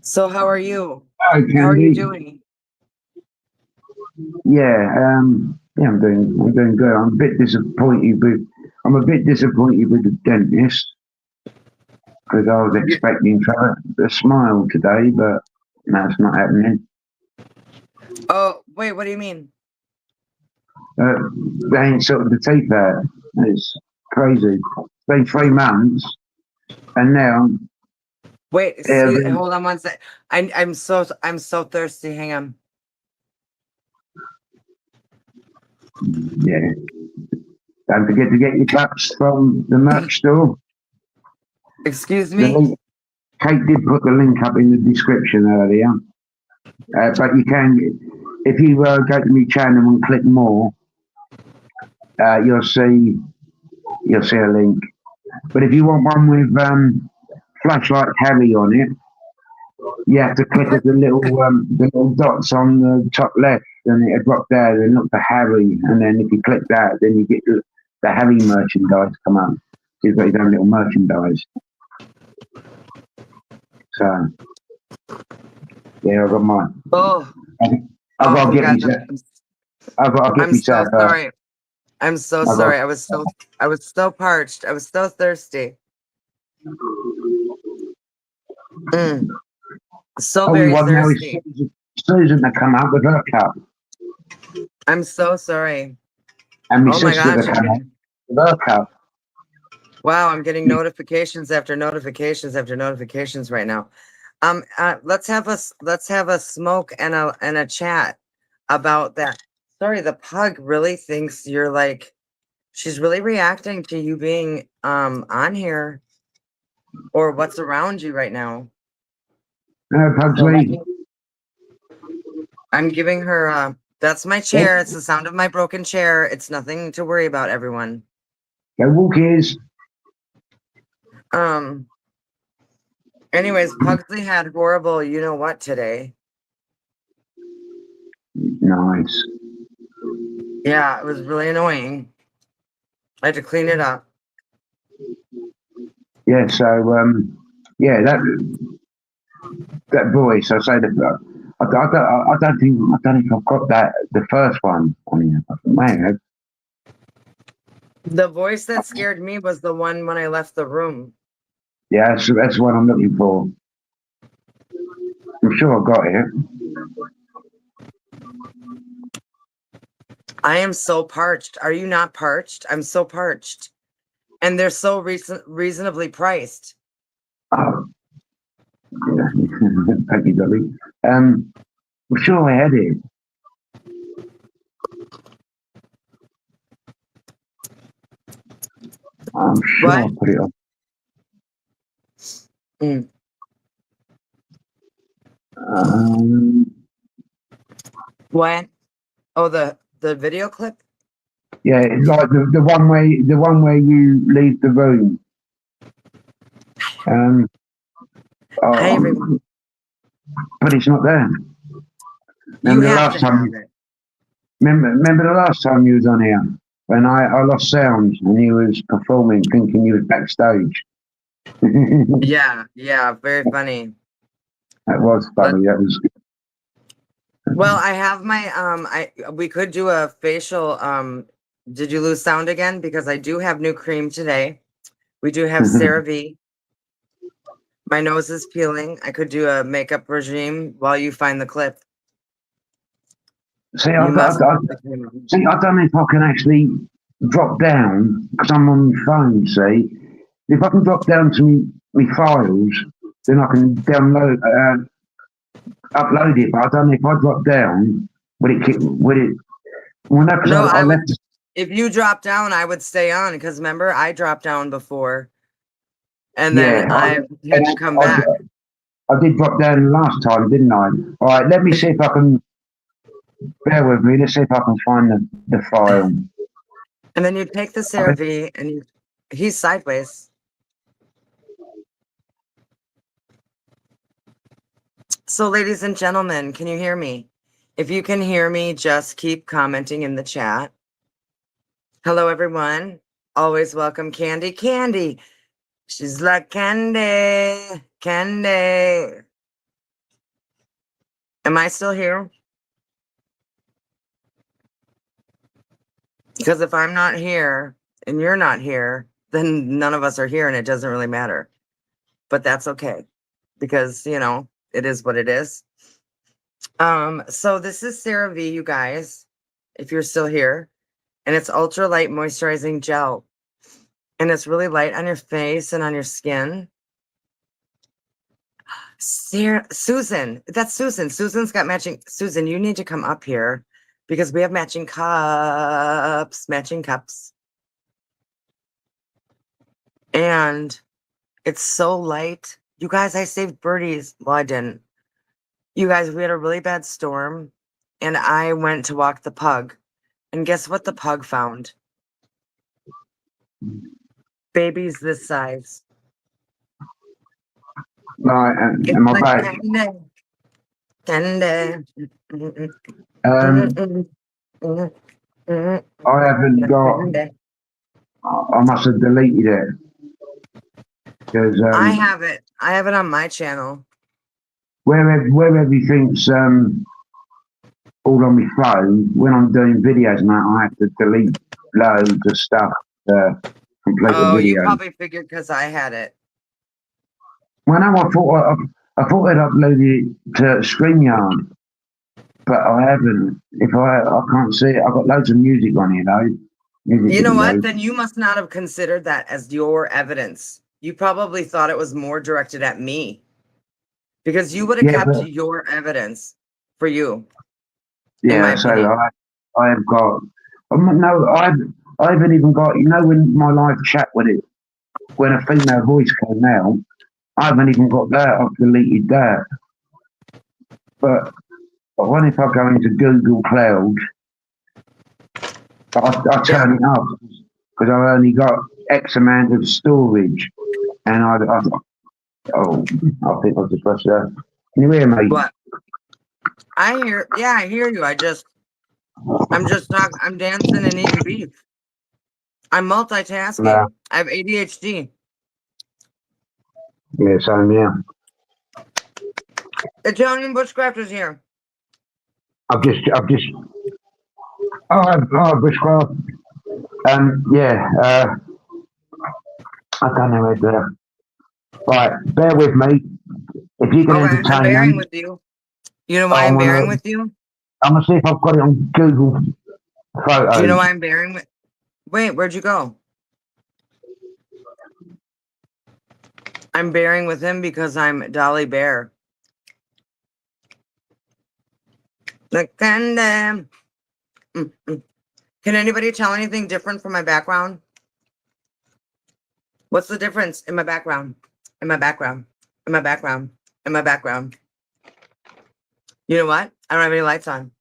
[SPEAKER 3] So how are you?
[SPEAKER 2] hi,
[SPEAKER 3] How are you
[SPEAKER 2] Candy.
[SPEAKER 3] doing?
[SPEAKER 2] Yeah, yeah, I'm doing good. I'm a bit disappointed with the dentist because I was expecting to have a smile today, but that's not happening.
[SPEAKER 3] Oh, wait, what do you mean?
[SPEAKER 2] They ain't sorted the teeth out. It's crazy. It's been 3 months, and now
[SPEAKER 3] Wait,
[SPEAKER 2] they're
[SPEAKER 3] hold on one sec. I'm so thirsty. Hang on.
[SPEAKER 2] yeah. Don't forget to get your cups from the merch store.
[SPEAKER 3] Excuse
[SPEAKER 2] The
[SPEAKER 3] me.
[SPEAKER 2] link, Kate did put the link up in the description earlier, but you can, if you go to my channel and click more, you'll see a link. But if you want one with Flashlight Harry on it, you have to click at the little dots on the top left, and it'll drop there and look for Harry. And then if you click that, then you get the Harry merchandise come up. He's got his own little merchandise. So yeah, I've got mine.
[SPEAKER 3] Oh,
[SPEAKER 2] I've got to get
[SPEAKER 3] God,
[SPEAKER 2] myself. I've got to get
[SPEAKER 3] I'm so
[SPEAKER 2] myself.
[SPEAKER 3] sorry. I'm so
[SPEAKER 2] got-
[SPEAKER 3] sorry. I was so parched. I was so thirsty. So very
[SPEAKER 2] one now is
[SPEAKER 3] thirsty.
[SPEAKER 2] Susan to come out with her cup,
[SPEAKER 3] I'm so sorry.
[SPEAKER 2] and my
[SPEAKER 3] Oh my
[SPEAKER 2] sister
[SPEAKER 3] gosh.
[SPEAKER 2] to come out with her cup.
[SPEAKER 3] Wow, I'm getting notifications after notifications after notifications right now. Let's have a smoke and a chat about that. Sorry, the pug really thinks you're like She's really reacting to you being on here or what's around you right now. So let
[SPEAKER 2] Pugsley.
[SPEAKER 3] me- I'm giving her that's my chair. It's the sound of my broken chair. It's nothing to worry about, everyone.
[SPEAKER 2] Go walkies.
[SPEAKER 3] Anyways, Pugsley had horrible you know what today.
[SPEAKER 2] Nice.
[SPEAKER 3] Yeah, it was really annoying. I had to clean it up.
[SPEAKER 2] Yeah, so yeah, that voice, I say that I don't think I've got that the first one on here. Man,
[SPEAKER 3] The voice that scared me was the one when I left the room.
[SPEAKER 2] yeah, so that's what I'm looking for. I'm sure I got it.
[SPEAKER 3] I am so parched. Are you not parched? I'm so parched. And they're so reasonably priced.
[SPEAKER 2] Oh, yeah. Thank you, Dolly. I'm sure I had it. I'm sure I
[SPEAKER 3] What?
[SPEAKER 2] put it on.
[SPEAKER 3] Mm. What? Oh, the video clip?
[SPEAKER 2] Yeah, it's like the one where you leave the room.
[SPEAKER 3] Hi, everyone.
[SPEAKER 2] But it's not there.
[SPEAKER 3] You
[SPEAKER 2] Remember the
[SPEAKER 3] have
[SPEAKER 2] last
[SPEAKER 3] to
[SPEAKER 2] time?
[SPEAKER 3] have it.
[SPEAKER 2] Remember the last time you was on here when I lost sound and you was performing, thinking you was backstage. That
[SPEAKER 3] Yeah, very funny.
[SPEAKER 2] was funny. That was good.
[SPEAKER 3] Well, I have my we could do a facial did you lose sound again? Because I do have new cream today. We do have CeraVe. My nose is peeling. I could do a makeup regime while you find the clip.
[SPEAKER 2] See,
[SPEAKER 3] You must
[SPEAKER 2] I
[SPEAKER 3] put the cream on.
[SPEAKER 2] I don't know if I can actually drop down because I'm on my phone. See, if I can drop down to me files, then I can download, upload it. But I don't know if I drop down, would it? Well, no, because
[SPEAKER 3] No,
[SPEAKER 2] I
[SPEAKER 3] I would
[SPEAKER 2] left.
[SPEAKER 3] if you drop down, I would stay on because remember I dropped down before and then
[SPEAKER 2] Yeah,
[SPEAKER 3] I had to come back.
[SPEAKER 2] I did drop down last time, didn't I? All right, let me see if I can. Bear with me. Let's see if I can find the file.
[SPEAKER 3] And then you take the CeraVe and he's sideways. So, ladies and gentlemen, can you hear me? If you can hear me, just keep commenting in the chat. Hello, everyone. Always welcome Candy. Candy. She's like Candy. Candy. Am I still here? Because if I'm not here and you're not here, then none of us are here and it doesn't really matter. But that's okay because, you know, it is what it is. So this is CeraVe, you guys, if you're still here, and it's ultra light moisturizing gel, and it's really light on your face and on your skin. Susan, that's Susan. Susan's got matching. Susan, you need to come up here because we have matching cups, and it's so light. You guys, I saved birdies. Well, I didn't. You guys, we had a really bad storm, and I went to walk the pug. And guess what the pug found? Babies this size.
[SPEAKER 2] Right,
[SPEAKER 3] It's
[SPEAKER 2] am I
[SPEAKER 3] like
[SPEAKER 2] back?
[SPEAKER 3] candy.
[SPEAKER 2] I haven't got. I must have deleted it because
[SPEAKER 3] I have it. I have it on my channel.
[SPEAKER 2] where everything's all on my phone. When I'm doing videos and that, I have to delete loads of stuff to complete the
[SPEAKER 3] Oh, you
[SPEAKER 2] video.
[SPEAKER 3] probably figured because I had it.
[SPEAKER 2] Well, no, I thought I'd uploaded it to StreamYard, but I haven't. If I can't see it, I've got loads of music on here though. Music
[SPEAKER 3] You know what?
[SPEAKER 2] videos.
[SPEAKER 3] Then you must not have considered that as your evidence. You probably thought it was more directed at me because you would have
[SPEAKER 2] Yeah,
[SPEAKER 3] kept
[SPEAKER 2] but
[SPEAKER 3] your evidence for you. In my
[SPEAKER 2] yeah, so
[SPEAKER 3] opinion.
[SPEAKER 2] I have got. No, I haven't even got, when my live chat when a female voice came out, I haven't even got that. I've deleted that. But I wonder if I go into Google Cloud, I turn it up because I've only got X amount of storage, and I think I've just pressed that. Can you hear me?
[SPEAKER 3] What? I hear you. I'm just talking. I'm dancing and eating beef. I'm multitasking.
[SPEAKER 2] Yeah.
[SPEAKER 3] I have ADHD.
[SPEAKER 2] Yeah, same, yeah.
[SPEAKER 3] Italian bushcrafters here.
[SPEAKER 2] I've just, bushcraft. Yeah, I don't know where to. Right, bear with me. If you can
[SPEAKER 3] Okay, I'm
[SPEAKER 2] entertain
[SPEAKER 3] bearing
[SPEAKER 2] them,
[SPEAKER 3] with you. You know why I'm bearing with you?
[SPEAKER 2] I'm gonna see if I've got it on Google Photos.
[SPEAKER 3] Do you know why I'm bearing with? Wait, where'd you go? I'm bearing with him because I'm Dolly Bear. Look and Can anybody tell anything different from my background? What's the difference in my background? In my background? In my background? In my background? You know what? I don't have any lights on.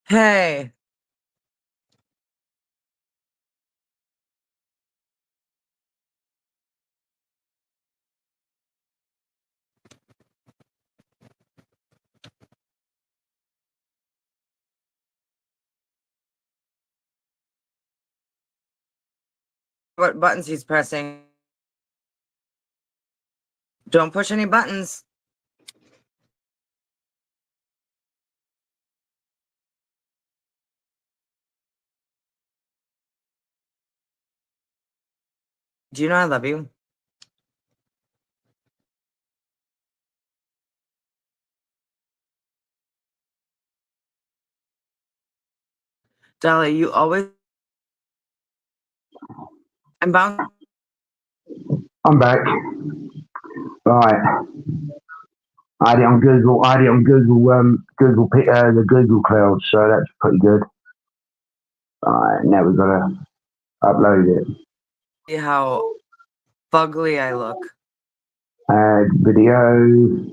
[SPEAKER 3] Hey. What buttons he's pressing? Don't push any buttons. Do you know I love you? Dolly, you always. I'm bound.
[SPEAKER 2] I'm back. Right. I had it on Google. The Google Cloud. So that's pretty good. Alright, now we've got to upload it.
[SPEAKER 3] See how fugly I look.
[SPEAKER 2] Add video.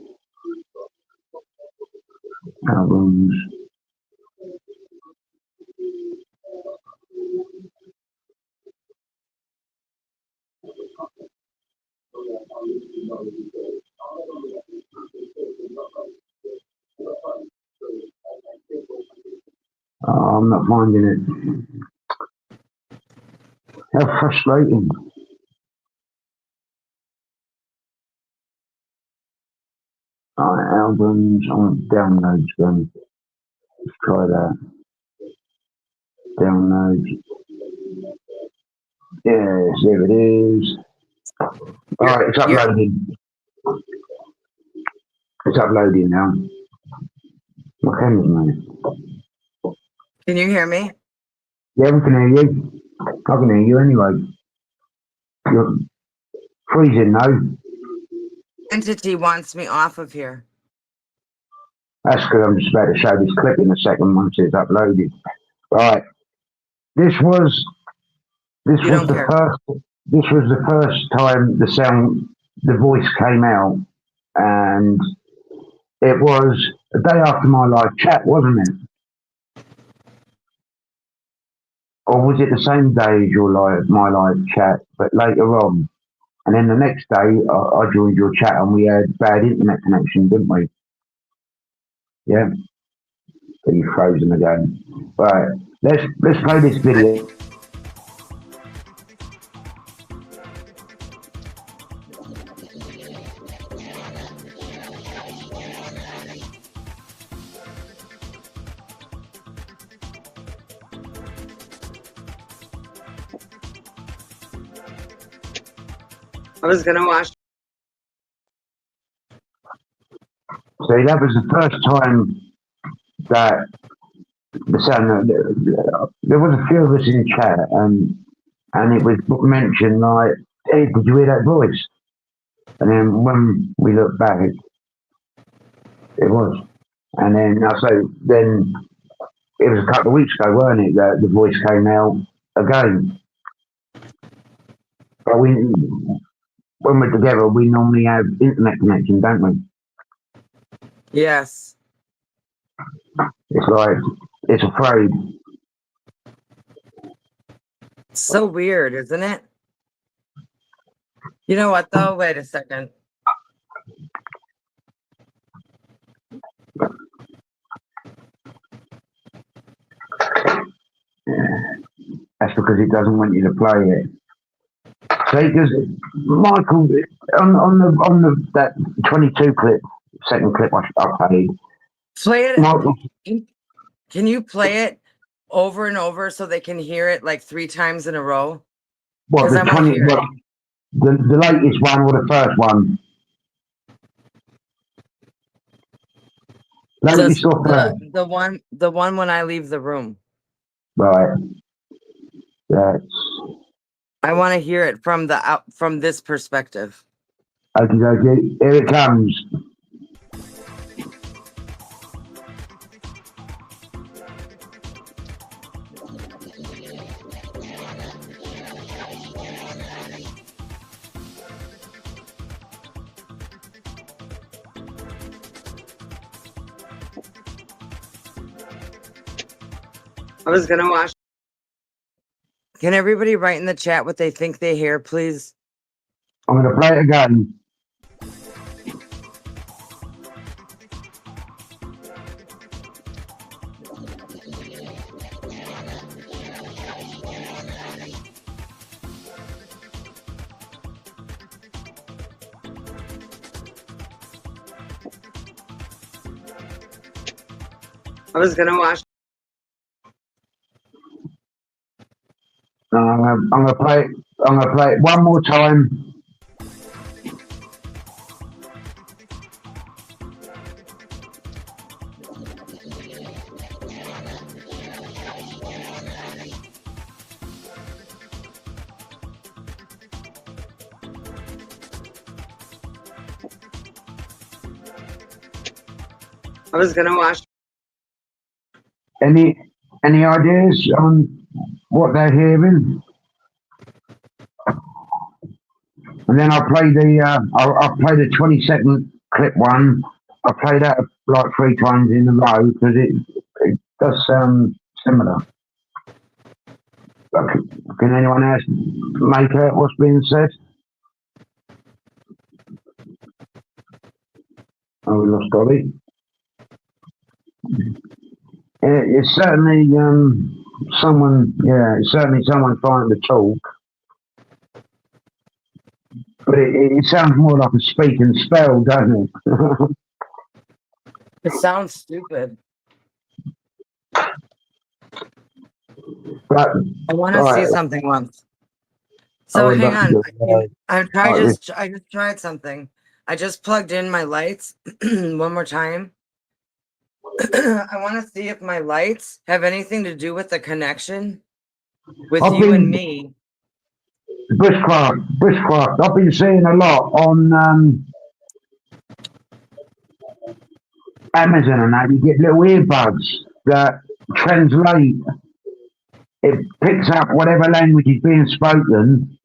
[SPEAKER 2] Albums. Oh, I'm not finding it. How frustrating. Alright, albums. I want downloads then. Let's try that. Downloads. Yes, there it is. Alright, it's uploading. It's uploading now. My camera's moving.
[SPEAKER 3] Can you hear me?
[SPEAKER 2] Yeah, we can hear you. I can hear you anyway. You're freezing though.
[SPEAKER 3] Entity wants me off of here.
[SPEAKER 2] That's because I'm just about to show this clip in a second once it's uploaded. Right. This was the first time the voice came out, and it was a day after my live chat, wasn't it? Or was it the same day as my live chat, but later on? And then the next day, I joined your chat and we had bad internet connection, didn't we? Yeah. So you've frozen again. Right. Let's play this video.
[SPEAKER 3] I was gonna watch.
[SPEAKER 2] See, that was the first time that there was a few of us in chat, and and it was mentioned like, "Hey, did you hear that voice?" And then when we looked back, it was. And then then it was a couple of weeks ago, weren't it, that the voice came out again. But when we're together, we normally have internet connection, don't we?
[SPEAKER 3] Yes.
[SPEAKER 2] It's like, it's afraid.
[SPEAKER 3] So weird, isn't it? You know what though? Wait a second.
[SPEAKER 2] That's because it doesn't want you to play it. See, because Michael, on the that 22 clip, second clip I played,
[SPEAKER 3] Play it.
[SPEAKER 2] Michael,
[SPEAKER 3] Can you play it over and over so they can hear it like 3 times in a row?
[SPEAKER 2] what,
[SPEAKER 3] 'Cause
[SPEAKER 2] the
[SPEAKER 3] I wanna
[SPEAKER 2] 20,
[SPEAKER 3] hear it.
[SPEAKER 2] what, the latest one or the first one? Latest
[SPEAKER 3] Just
[SPEAKER 2] or first?
[SPEAKER 3] the one when I leave the room.
[SPEAKER 2] Right. That's,
[SPEAKER 3] I want to hear it from from this perspective.
[SPEAKER 2] okay, here it comes.
[SPEAKER 3] I was gonna watch. Can everybody write in the chat what they think they hear, please?
[SPEAKER 2] I'm going to play it again.
[SPEAKER 3] I was gonna watch.
[SPEAKER 2] I'm going to play it. I'm going to play it one more time.
[SPEAKER 3] I was gonna watch.
[SPEAKER 2] Any ideas on what they're hearing? And then I'll play I'll play the 20-second clip one. I play that like 3 times in a row because it does sound similar. But can anyone else make out what's being said? Oh, we lost Dolly. It's certainly someone. Yeah, it's certainly someone trying to talk. But it sounds more like a speak and spell, doesn't it?
[SPEAKER 3] It sounds stupid.
[SPEAKER 2] But
[SPEAKER 3] I want to
[SPEAKER 2] right.
[SPEAKER 3] see something once.
[SPEAKER 2] I
[SPEAKER 3] So
[SPEAKER 2] would
[SPEAKER 3] hang
[SPEAKER 2] love to
[SPEAKER 3] on.
[SPEAKER 2] do
[SPEAKER 3] I just tried something. I just plugged in my lights one more time. I want to see if my lights have anything to do with the connection with
[SPEAKER 2] I've
[SPEAKER 3] you and
[SPEAKER 2] been-
[SPEAKER 3] me.
[SPEAKER 2] Bushcraft. I've been seeing a lot on Amazon and that. You get little earbuds that translate. It picks up whatever language is being spoken,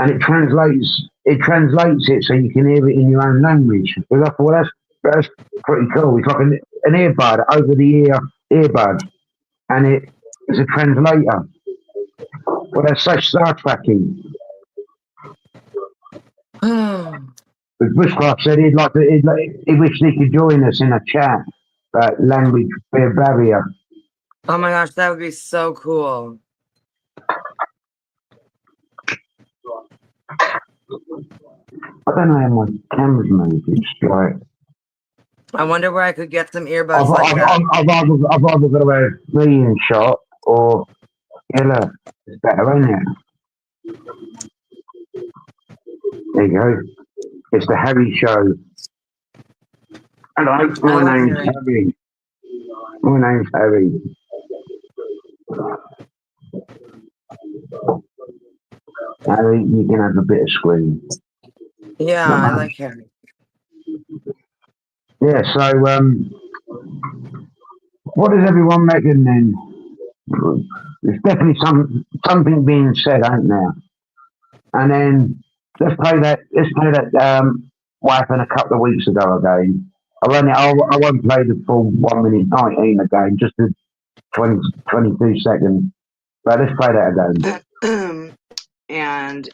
[SPEAKER 2] and it translates it so you can hear it in your own language. Because I thought, well, that's pretty cool. It's like an earbud over the ear earbud, and it's a translator. Well, that's so Star Trekking. But Bushcraft said he wished he could join us in a chat, but language barrier.
[SPEAKER 3] Oh my gosh, that would be so cool.
[SPEAKER 2] I don't know how my camera's moved. It's like
[SPEAKER 3] I wonder where I could get some earbuds like that.
[SPEAKER 2] I've either got to have me in shot or Ella. It's better, isn't it? There you go. It's the Harry Show. Hello, my name's Harry. My name's Harry. Harry, you can have a bit of screen.
[SPEAKER 3] Yeah,
[SPEAKER 2] Not
[SPEAKER 3] I
[SPEAKER 2] much.
[SPEAKER 3] like Harry.
[SPEAKER 2] Yeah, so what does everyone reckon then? There's definitely something being said, ain't there? And then let's play that what happened a couple of weeks ago again. I won't play the full 1 minute 19 again, just the 22 seconds. But let's play that again.
[SPEAKER 3] And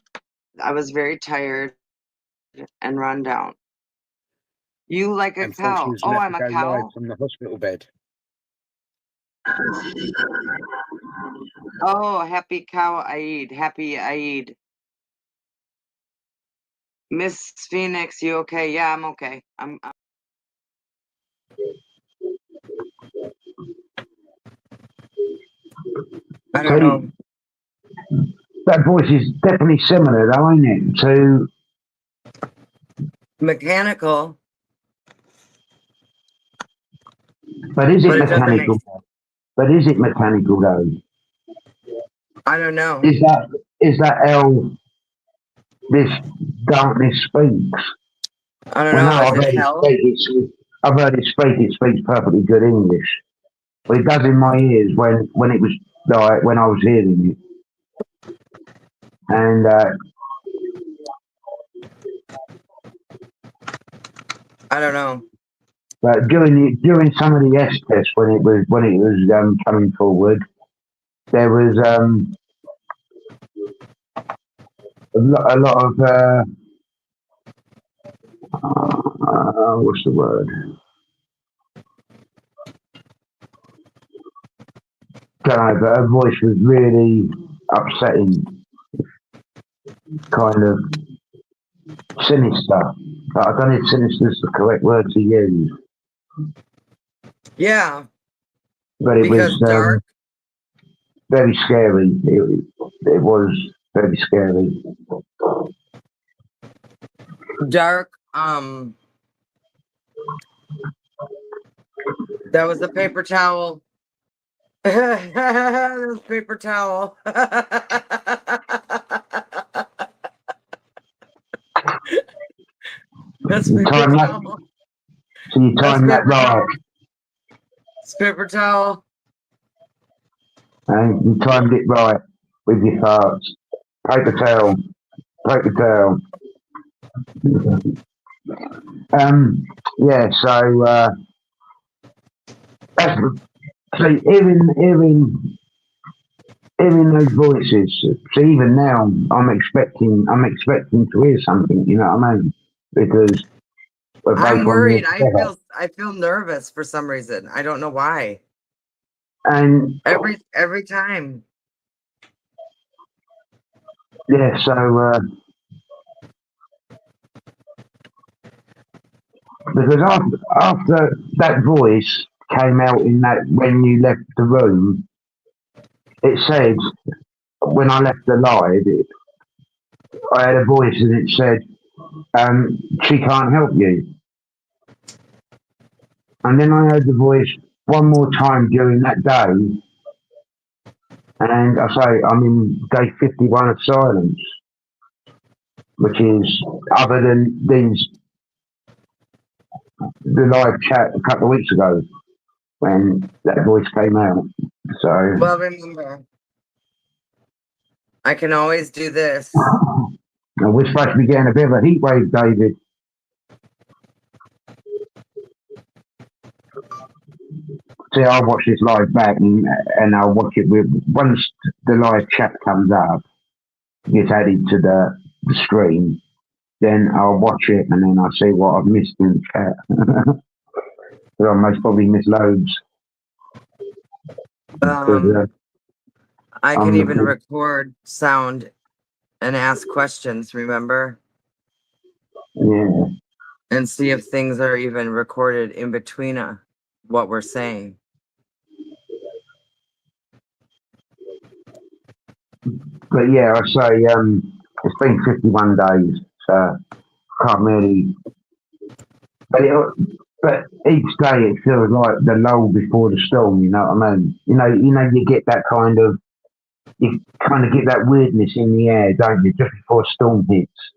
[SPEAKER 3] I was very tired and run down. You like a
[SPEAKER 4] And thought she
[SPEAKER 3] cow.
[SPEAKER 4] was
[SPEAKER 3] Oh,
[SPEAKER 4] left
[SPEAKER 3] I'm
[SPEAKER 4] to
[SPEAKER 3] a
[SPEAKER 4] go live
[SPEAKER 3] cow.
[SPEAKER 4] from the hospital bed.
[SPEAKER 3] Oh, happy cow Eid. Happy Eid. Miss Phoenix, you okay? Yeah, I'm okay. I don't know.
[SPEAKER 2] That voice is definitely similar, though, ain't it? To
[SPEAKER 3] Mechanical,
[SPEAKER 2] but is it
[SPEAKER 3] but it doesn't make
[SPEAKER 2] mechanical? But is it mechanical though?
[SPEAKER 3] I don't know.
[SPEAKER 2] Is that how this darkness speaks?
[SPEAKER 3] I don't
[SPEAKER 2] Well, no,
[SPEAKER 3] know. Is it hell?
[SPEAKER 2] I've heard it speak. It speaks perfectly good English, but it does in my ears when it was like when I was hearing it, and
[SPEAKER 3] I don't know.
[SPEAKER 2] but during some of the S tests when it was coming forward, there was a lot of what's the word? Don't know, but her voice was really upsetting, kind of sinister. But I don't know if sinister is the correct word to use.
[SPEAKER 3] Yeah,
[SPEAKER 2] But it
[SPEAKER 3] because
[SPEAKER 2] was
[SPEAKER 3] dark.
[SPEAKER 2] very scary. It was very scary.
[SPEAKER 3] Dark. That was the paper towel. There's paper towel. That's
[SPEAKER 2] You
[SPEAKER 3] paper
[SPEAKER 2] time that,
[SPEAKER 3] towel.
[SPEAKER 2] so you
[SPEAKER 3] That's
[SPEAKER 2] time that
[SPEAKER 3] paper
[SPEAKER 2] right,
[SPEAKER 3] towel. It's paper towel.
[SPEAKER 2] and you timed it right with your farts. Paper towel, paper towel. Yeah. So that's so hearing those voices. So even now, I'm expecting to hear something. You know what I mean? Because we're
[SPEAKER 3] I'm
[SPEAKER 2] both on here
[SPEAKER 3] worried.
[SPEAKER 2] together.
[SPEAKER 3] I feel nervous for some reason. I don't know why.
[SPEAKER 2] And
[SPEAKER 3] Every time.
[SPEAKER 2] yeah, so because after that voice came out in that when you left the room, it said when I left the live, I had a voice and it said, "She can't help you." And then I heard the voice one more time during that day, and I say I'm in day 51 of silence, which is other than the live chat a couple of weeks ago when that voice came out. So
[SPEAKER 3] Well, remember, I can always do this.
[SPEAKER 2] we're supposed to be getting a bit of a heat wave, David. See, I'll watch this live back and I'll watch it once the live chat comes up, gets added to the stream, then I'll watch it and then I'll see what I've missed in the chat. I most probably missed loads.
[SPEAKER 3] I can even record sound and ask questions, remember?
[SPEAKER 2] Yeah.
[SPEAKER 3] And see if things are even recorded in between what we're saying.
[SPEAKER 2] But yeah, I say it's been 51 days, so I can't really. But each day it feels like the lull before the storm. You know what I mean? You know, you get that kind of you kind of get that weirdness in the air, don't you, just before a storm hits.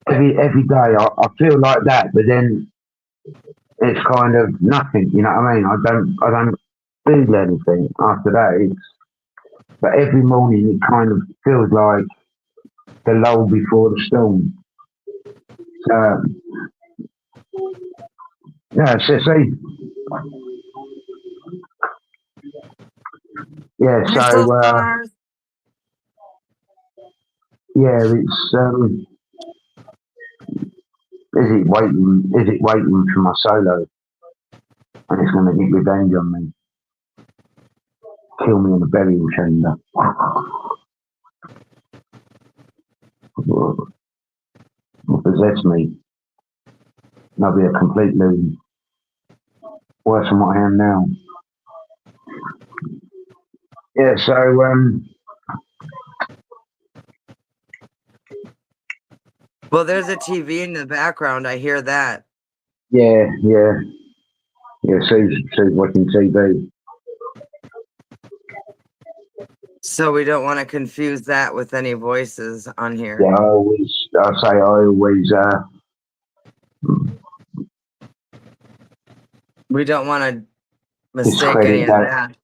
[SPEAKER 2] Every day I feel like that, but then it's kind of nothing. You know what I mean? I don't feel anything after that. But every morning it kind of feels like the lull before the storm. So yeah, see, yeah.
[SPEAKER 3] Crystal
[SPEAKER 2] So
[SPEAKER 3] stars.
[SPEAKER 2] yeah, it's Is it waiting for my solo? And it's going to get revenge on me. Kill me in a burial chamber. Or possess me. And I'll be a complete loon. Worse than what I am now. Yeah, so,
[SPEAKER 3] Well, there's a TV in the background. I hear that.
[SPEAKER 2] yeah, Sue's watching TV.
[SPEAKER 3] So we don't want to confuse that with any voices on here.
[SPEAKER 2] Yeah, I always,
[SPEAKER 3] We don't want to mistake
[SPEAKER 2] discredit
[SPEAKER 3] any of
[SPEAKER 2] that.
[SPEAKER 3] that.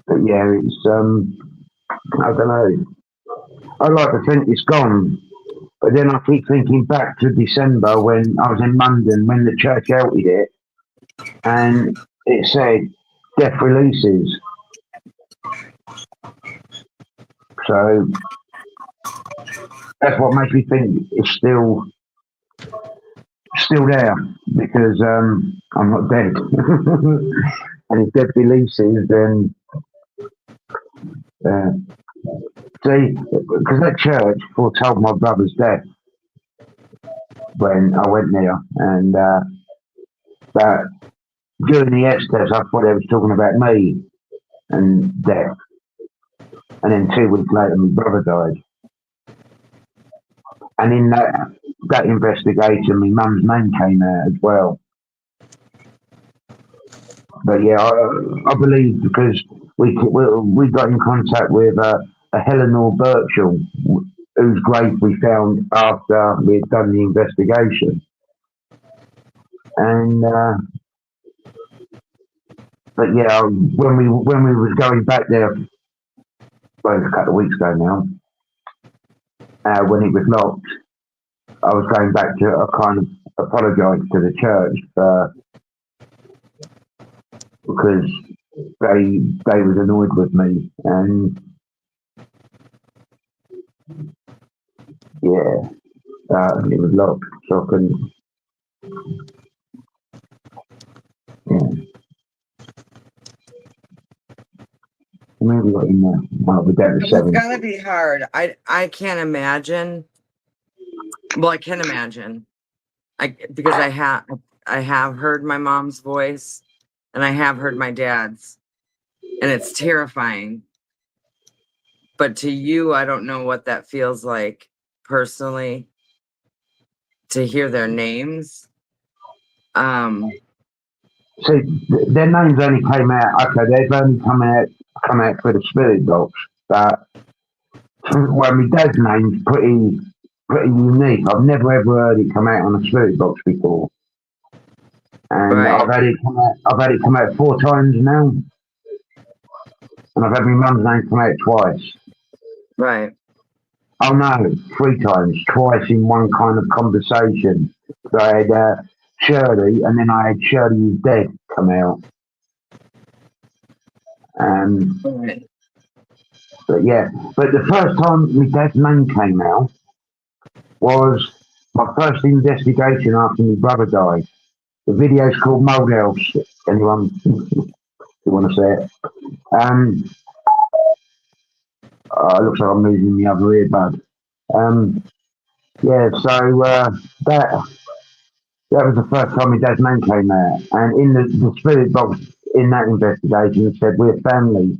[SPEAKER 2] But yeah, it's, I don't know. I like to think it's gone. But then I keep thinking back to December when I was in London when the church outed it and it said death releases. So that's what makes me think it's still there because I'm not dead. And if death releases, then see, because that church foretold my brother's death when I went there, and that during the X test, I thought they was talking about me and death, and then 2 weeks later, my brother died. And in that investigation, my mum's name came out as well. But yeah, I believe because we got in contact with a Eleanor Birchall, whose grave we found after we had done the investigation. And but yeah, when we was going back there, well, it was a couple of weeks ago now, when it was locked, I was going back to kind of apologise to the church because they was annoyed with me, and yeah, it was locked, so I couldn't. Yeah. Maybe got in there. Well, we're down to
[SPEAKER 3] It's
[SPEAKER 2] 7.
[SPEAKER 3] gotta be hard. I can't imagine. Well, I can imagine. Because I have heard my mom's voice and I have heard my dad's, and it's terrifying. But to you, I don't know what that feels like personally to hear their names.
[SPEAKER 2] See, their names only came out. Okay, they've only come out for the spirit box. But well, my dad's name's pretty unique. I've never ever heard it come out on a spirit box before, and
[SPEAKER 3] Right.
[SPEAKER 2] I've had it come out 4 times now, and I've had my mum's name come out twice.
[SPEAKER 3] Right.
[SPEAKER 2] Oh no, 3 times, twice in one kind of conversation. So I had Shirley, and then I had Shirley is Dead come out.
[SPEAKER 3] Right.
[SPEAKER 2] But yeah, but the first time my dad's name came out was my first investigation after my brother died. The video's called Mold House. Anyone who want to say it? It looks like I'm losing the other earbud. Yeah, so that was the first time my dad's name came out. And in the spirit box in that investigation, it said, we're family.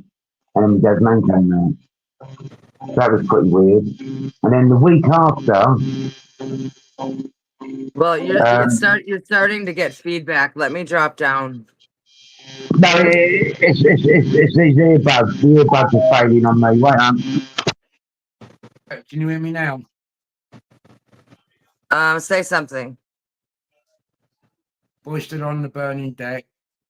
[SPEAKER 2] And my dad's name came out. That was pretty weird. And then the week after,
[SPEAKER 3] Well,
[SPEAKER 2] Um,
[SPEAKER 3] you're starting to get feedback. Let me drop down.
[SPEAKER 2] No, it's these earbuds. The earbuds are failing on me. Wait,
[SPEAKER 4] Can you hear me now?
[SPEAKER 3] Say something.
[SPEAKER 4] Boy stood on the burning deck,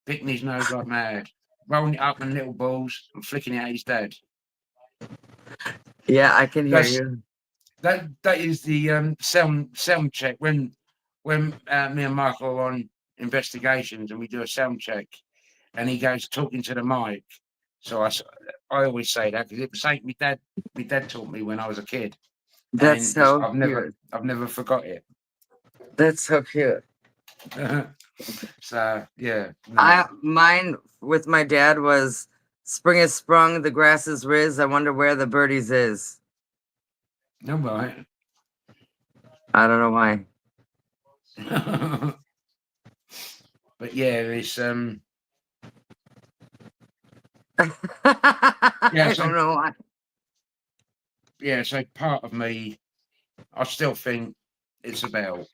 [SPEAKER 4] picking his nose like mad, rolling it up in little balls and flicking it at his dad.
[SPEAKER 3] Yeah, I can hear
[SPEAKER 4] That's-
[SPEAKER 3] you.
[SPEAKER 4] That is the sound check when me and Michael are on investigations and we do a sound check, and he goes talking to the mic. So I always say that because it was something my dad taught me when I was a kid.
[SPEAKER 3] That's so
[SPEAKER 4] I've never forgot it.
[SPEAKER 3] That's so cute.
[SPEAKER 4] So yeah, no.
[SPEAKER 3] Mine with my dad was spring has sprung, the grass is riz. I wonder where the birdies is.
[SPEAKER 4] No, right.
[SPEAKER 3] I don't know why.
[SPEAKER 4] But yeah, it's
[SPEAKER 3] I
[SPEAKER 4] so-
[SPEAKER 3] don't know why.
[SPEAKER 4] yeah. So part of me, I still think it's about.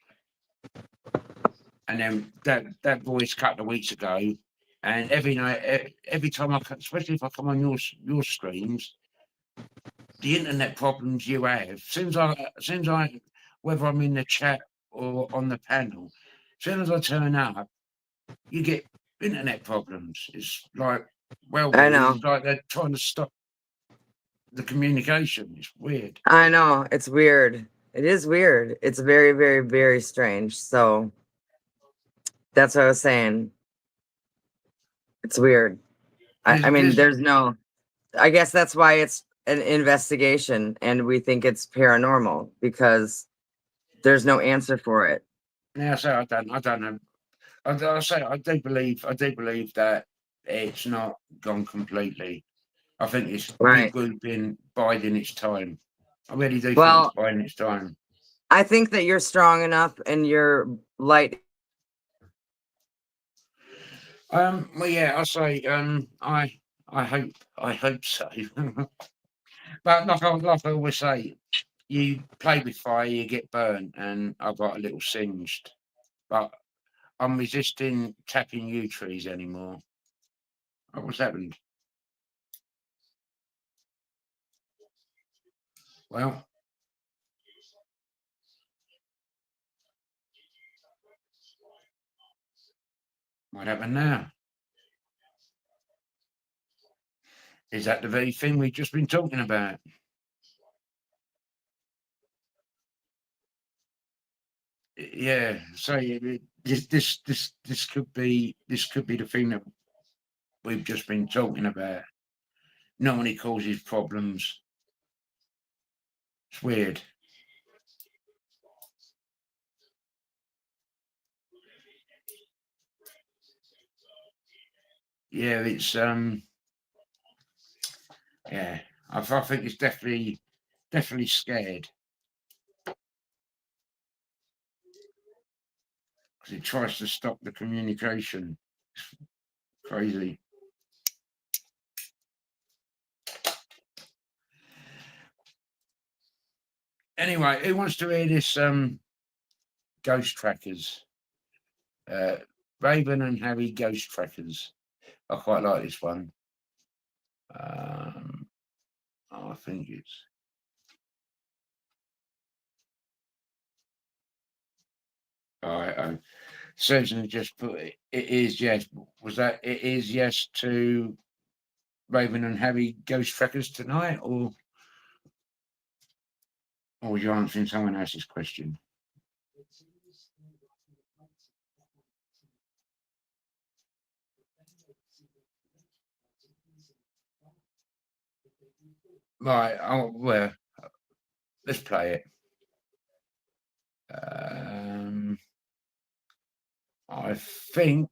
[SPEAKER 4] And then that voice a couple of weeks ago, and every night, every time especially if I come on your streams, the internet problems you have, seems like whether I'm in the chat or on the panel, as soon as I turn up, you get internet problems. It's like, well,
[SPEAKER 3] I know.
[SPEAKER 4] it's like they're trying to stop the communication. It's weird.
[SPEAKER 3] I know. It's weird. It is weird. It's very, very, very strange. So that's what I was saying. It's weird. I mean, there's no, I guess that's why it's an investigation and we think it's paranormal because there's no answer for it.
[SPEAKER 4] Now, so I don't know. I do believe that it's not gone completely. I think it's
[SPEAKER 3] Right.
[SPEAKER 4] regrouping, biding its time. I really do think
[SPEAKER 3] Well,
[SPEAKER 4] it's biding its time.
[SPEAKER 3] I think that you're strong enough and your light.
[SPEAKER 4] Well, yeah, I say, I hope so. But like I always say, you play with fire, you get burnt, and I got a little singed. But I'm resisting tapping yew trees anymore. What's happened? Well, what happened now? Is that the very thing we've just been talking about? Yeah. So this could be the thing that we've just been talking about. Normally causes problems. It's weird. Yeah, it's yeah. I think it's definitely scared because it tries to stop the communication. It's crazy. Anyway, who wants to hear this? Ghost Trackers. Raven and Harry Ghost Trackers. I quite like this one. I think it's. All right. Susan just put it is yes. Was that it is yes to Raven and Harry Ghost Trackers tonight, or was you answering someone else's question? Right. Oh well. Let's play it. I think.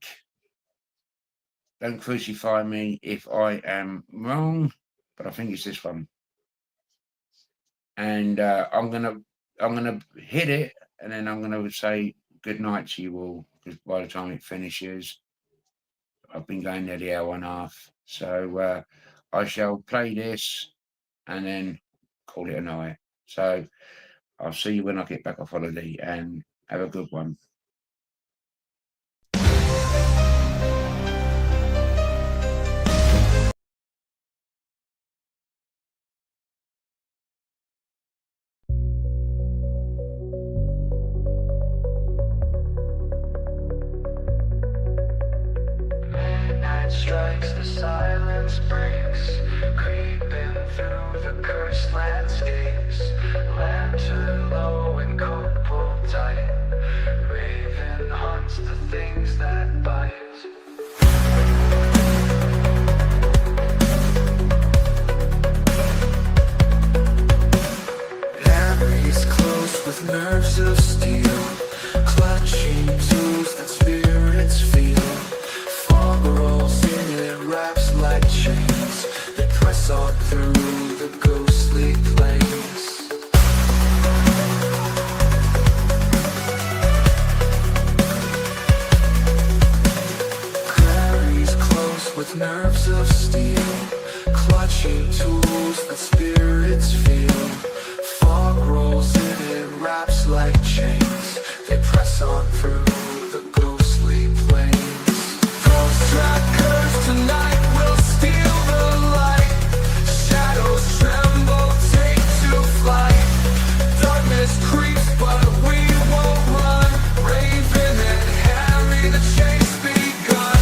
[SPEAKER 4] Don't crucify me if I am wrong, but I think it's this one. And I'm gonna hit it, and then I'm gonna say good night to you all, because by the time it finishes, I've been going nearly an hour and a half. So I shall play this and then call it a night. So I'll see you when I get back off holiday, and Have a good one.
[SPEAKER 5] Midnight strikes, the silence breaks, creeping through the cursed landscapes. Lantern low and coat pulled tight. Raven hunts the things that bite. Harry's close with nerves of steel, clutching tools that spirits feel. Fog rolls in, it wraps like chains. They press on through the ghostly plains. Clary's close with nerves of steel, clutching tools that spirits feel. Fog rolls in, it wraps like chains. They press on through the ghostly plains. Ghost trackers tonight will steal the light. Shadows tremble, take to flight. Darkness creeps, but we won't run. Raven and Harry, the chase begun.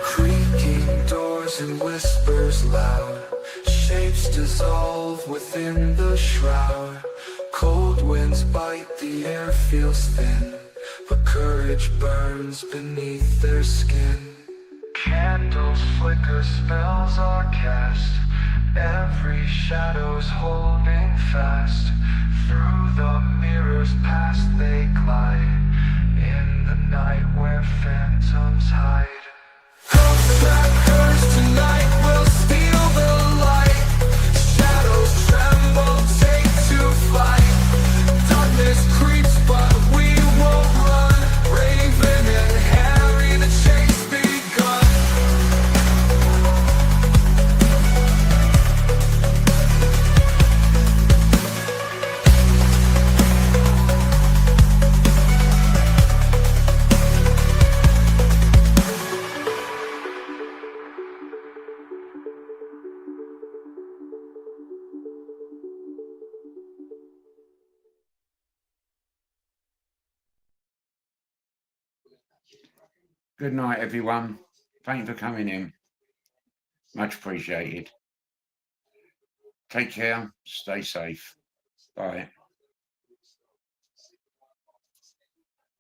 [SPEAKER 5] Creaking doors and whispers loud. Shapes dissolve within the shroud. Cold winds bite, the air feels thin, but courage burns beneath their skin. Candles flicker, spells are cast. Every shadow's holding fast. Through the mirrors past they glide, in the night where phantoms hide. Ghost trackers tonight will steal the light. Shadows tremble, take to flight. Darkness creeps, but we won't run. Raven and Harry, the chase begun.
[SPEAKER 4] Good night, everyone. Thank you for coming in. Much appreciated. Take care. Stay safe. Bye.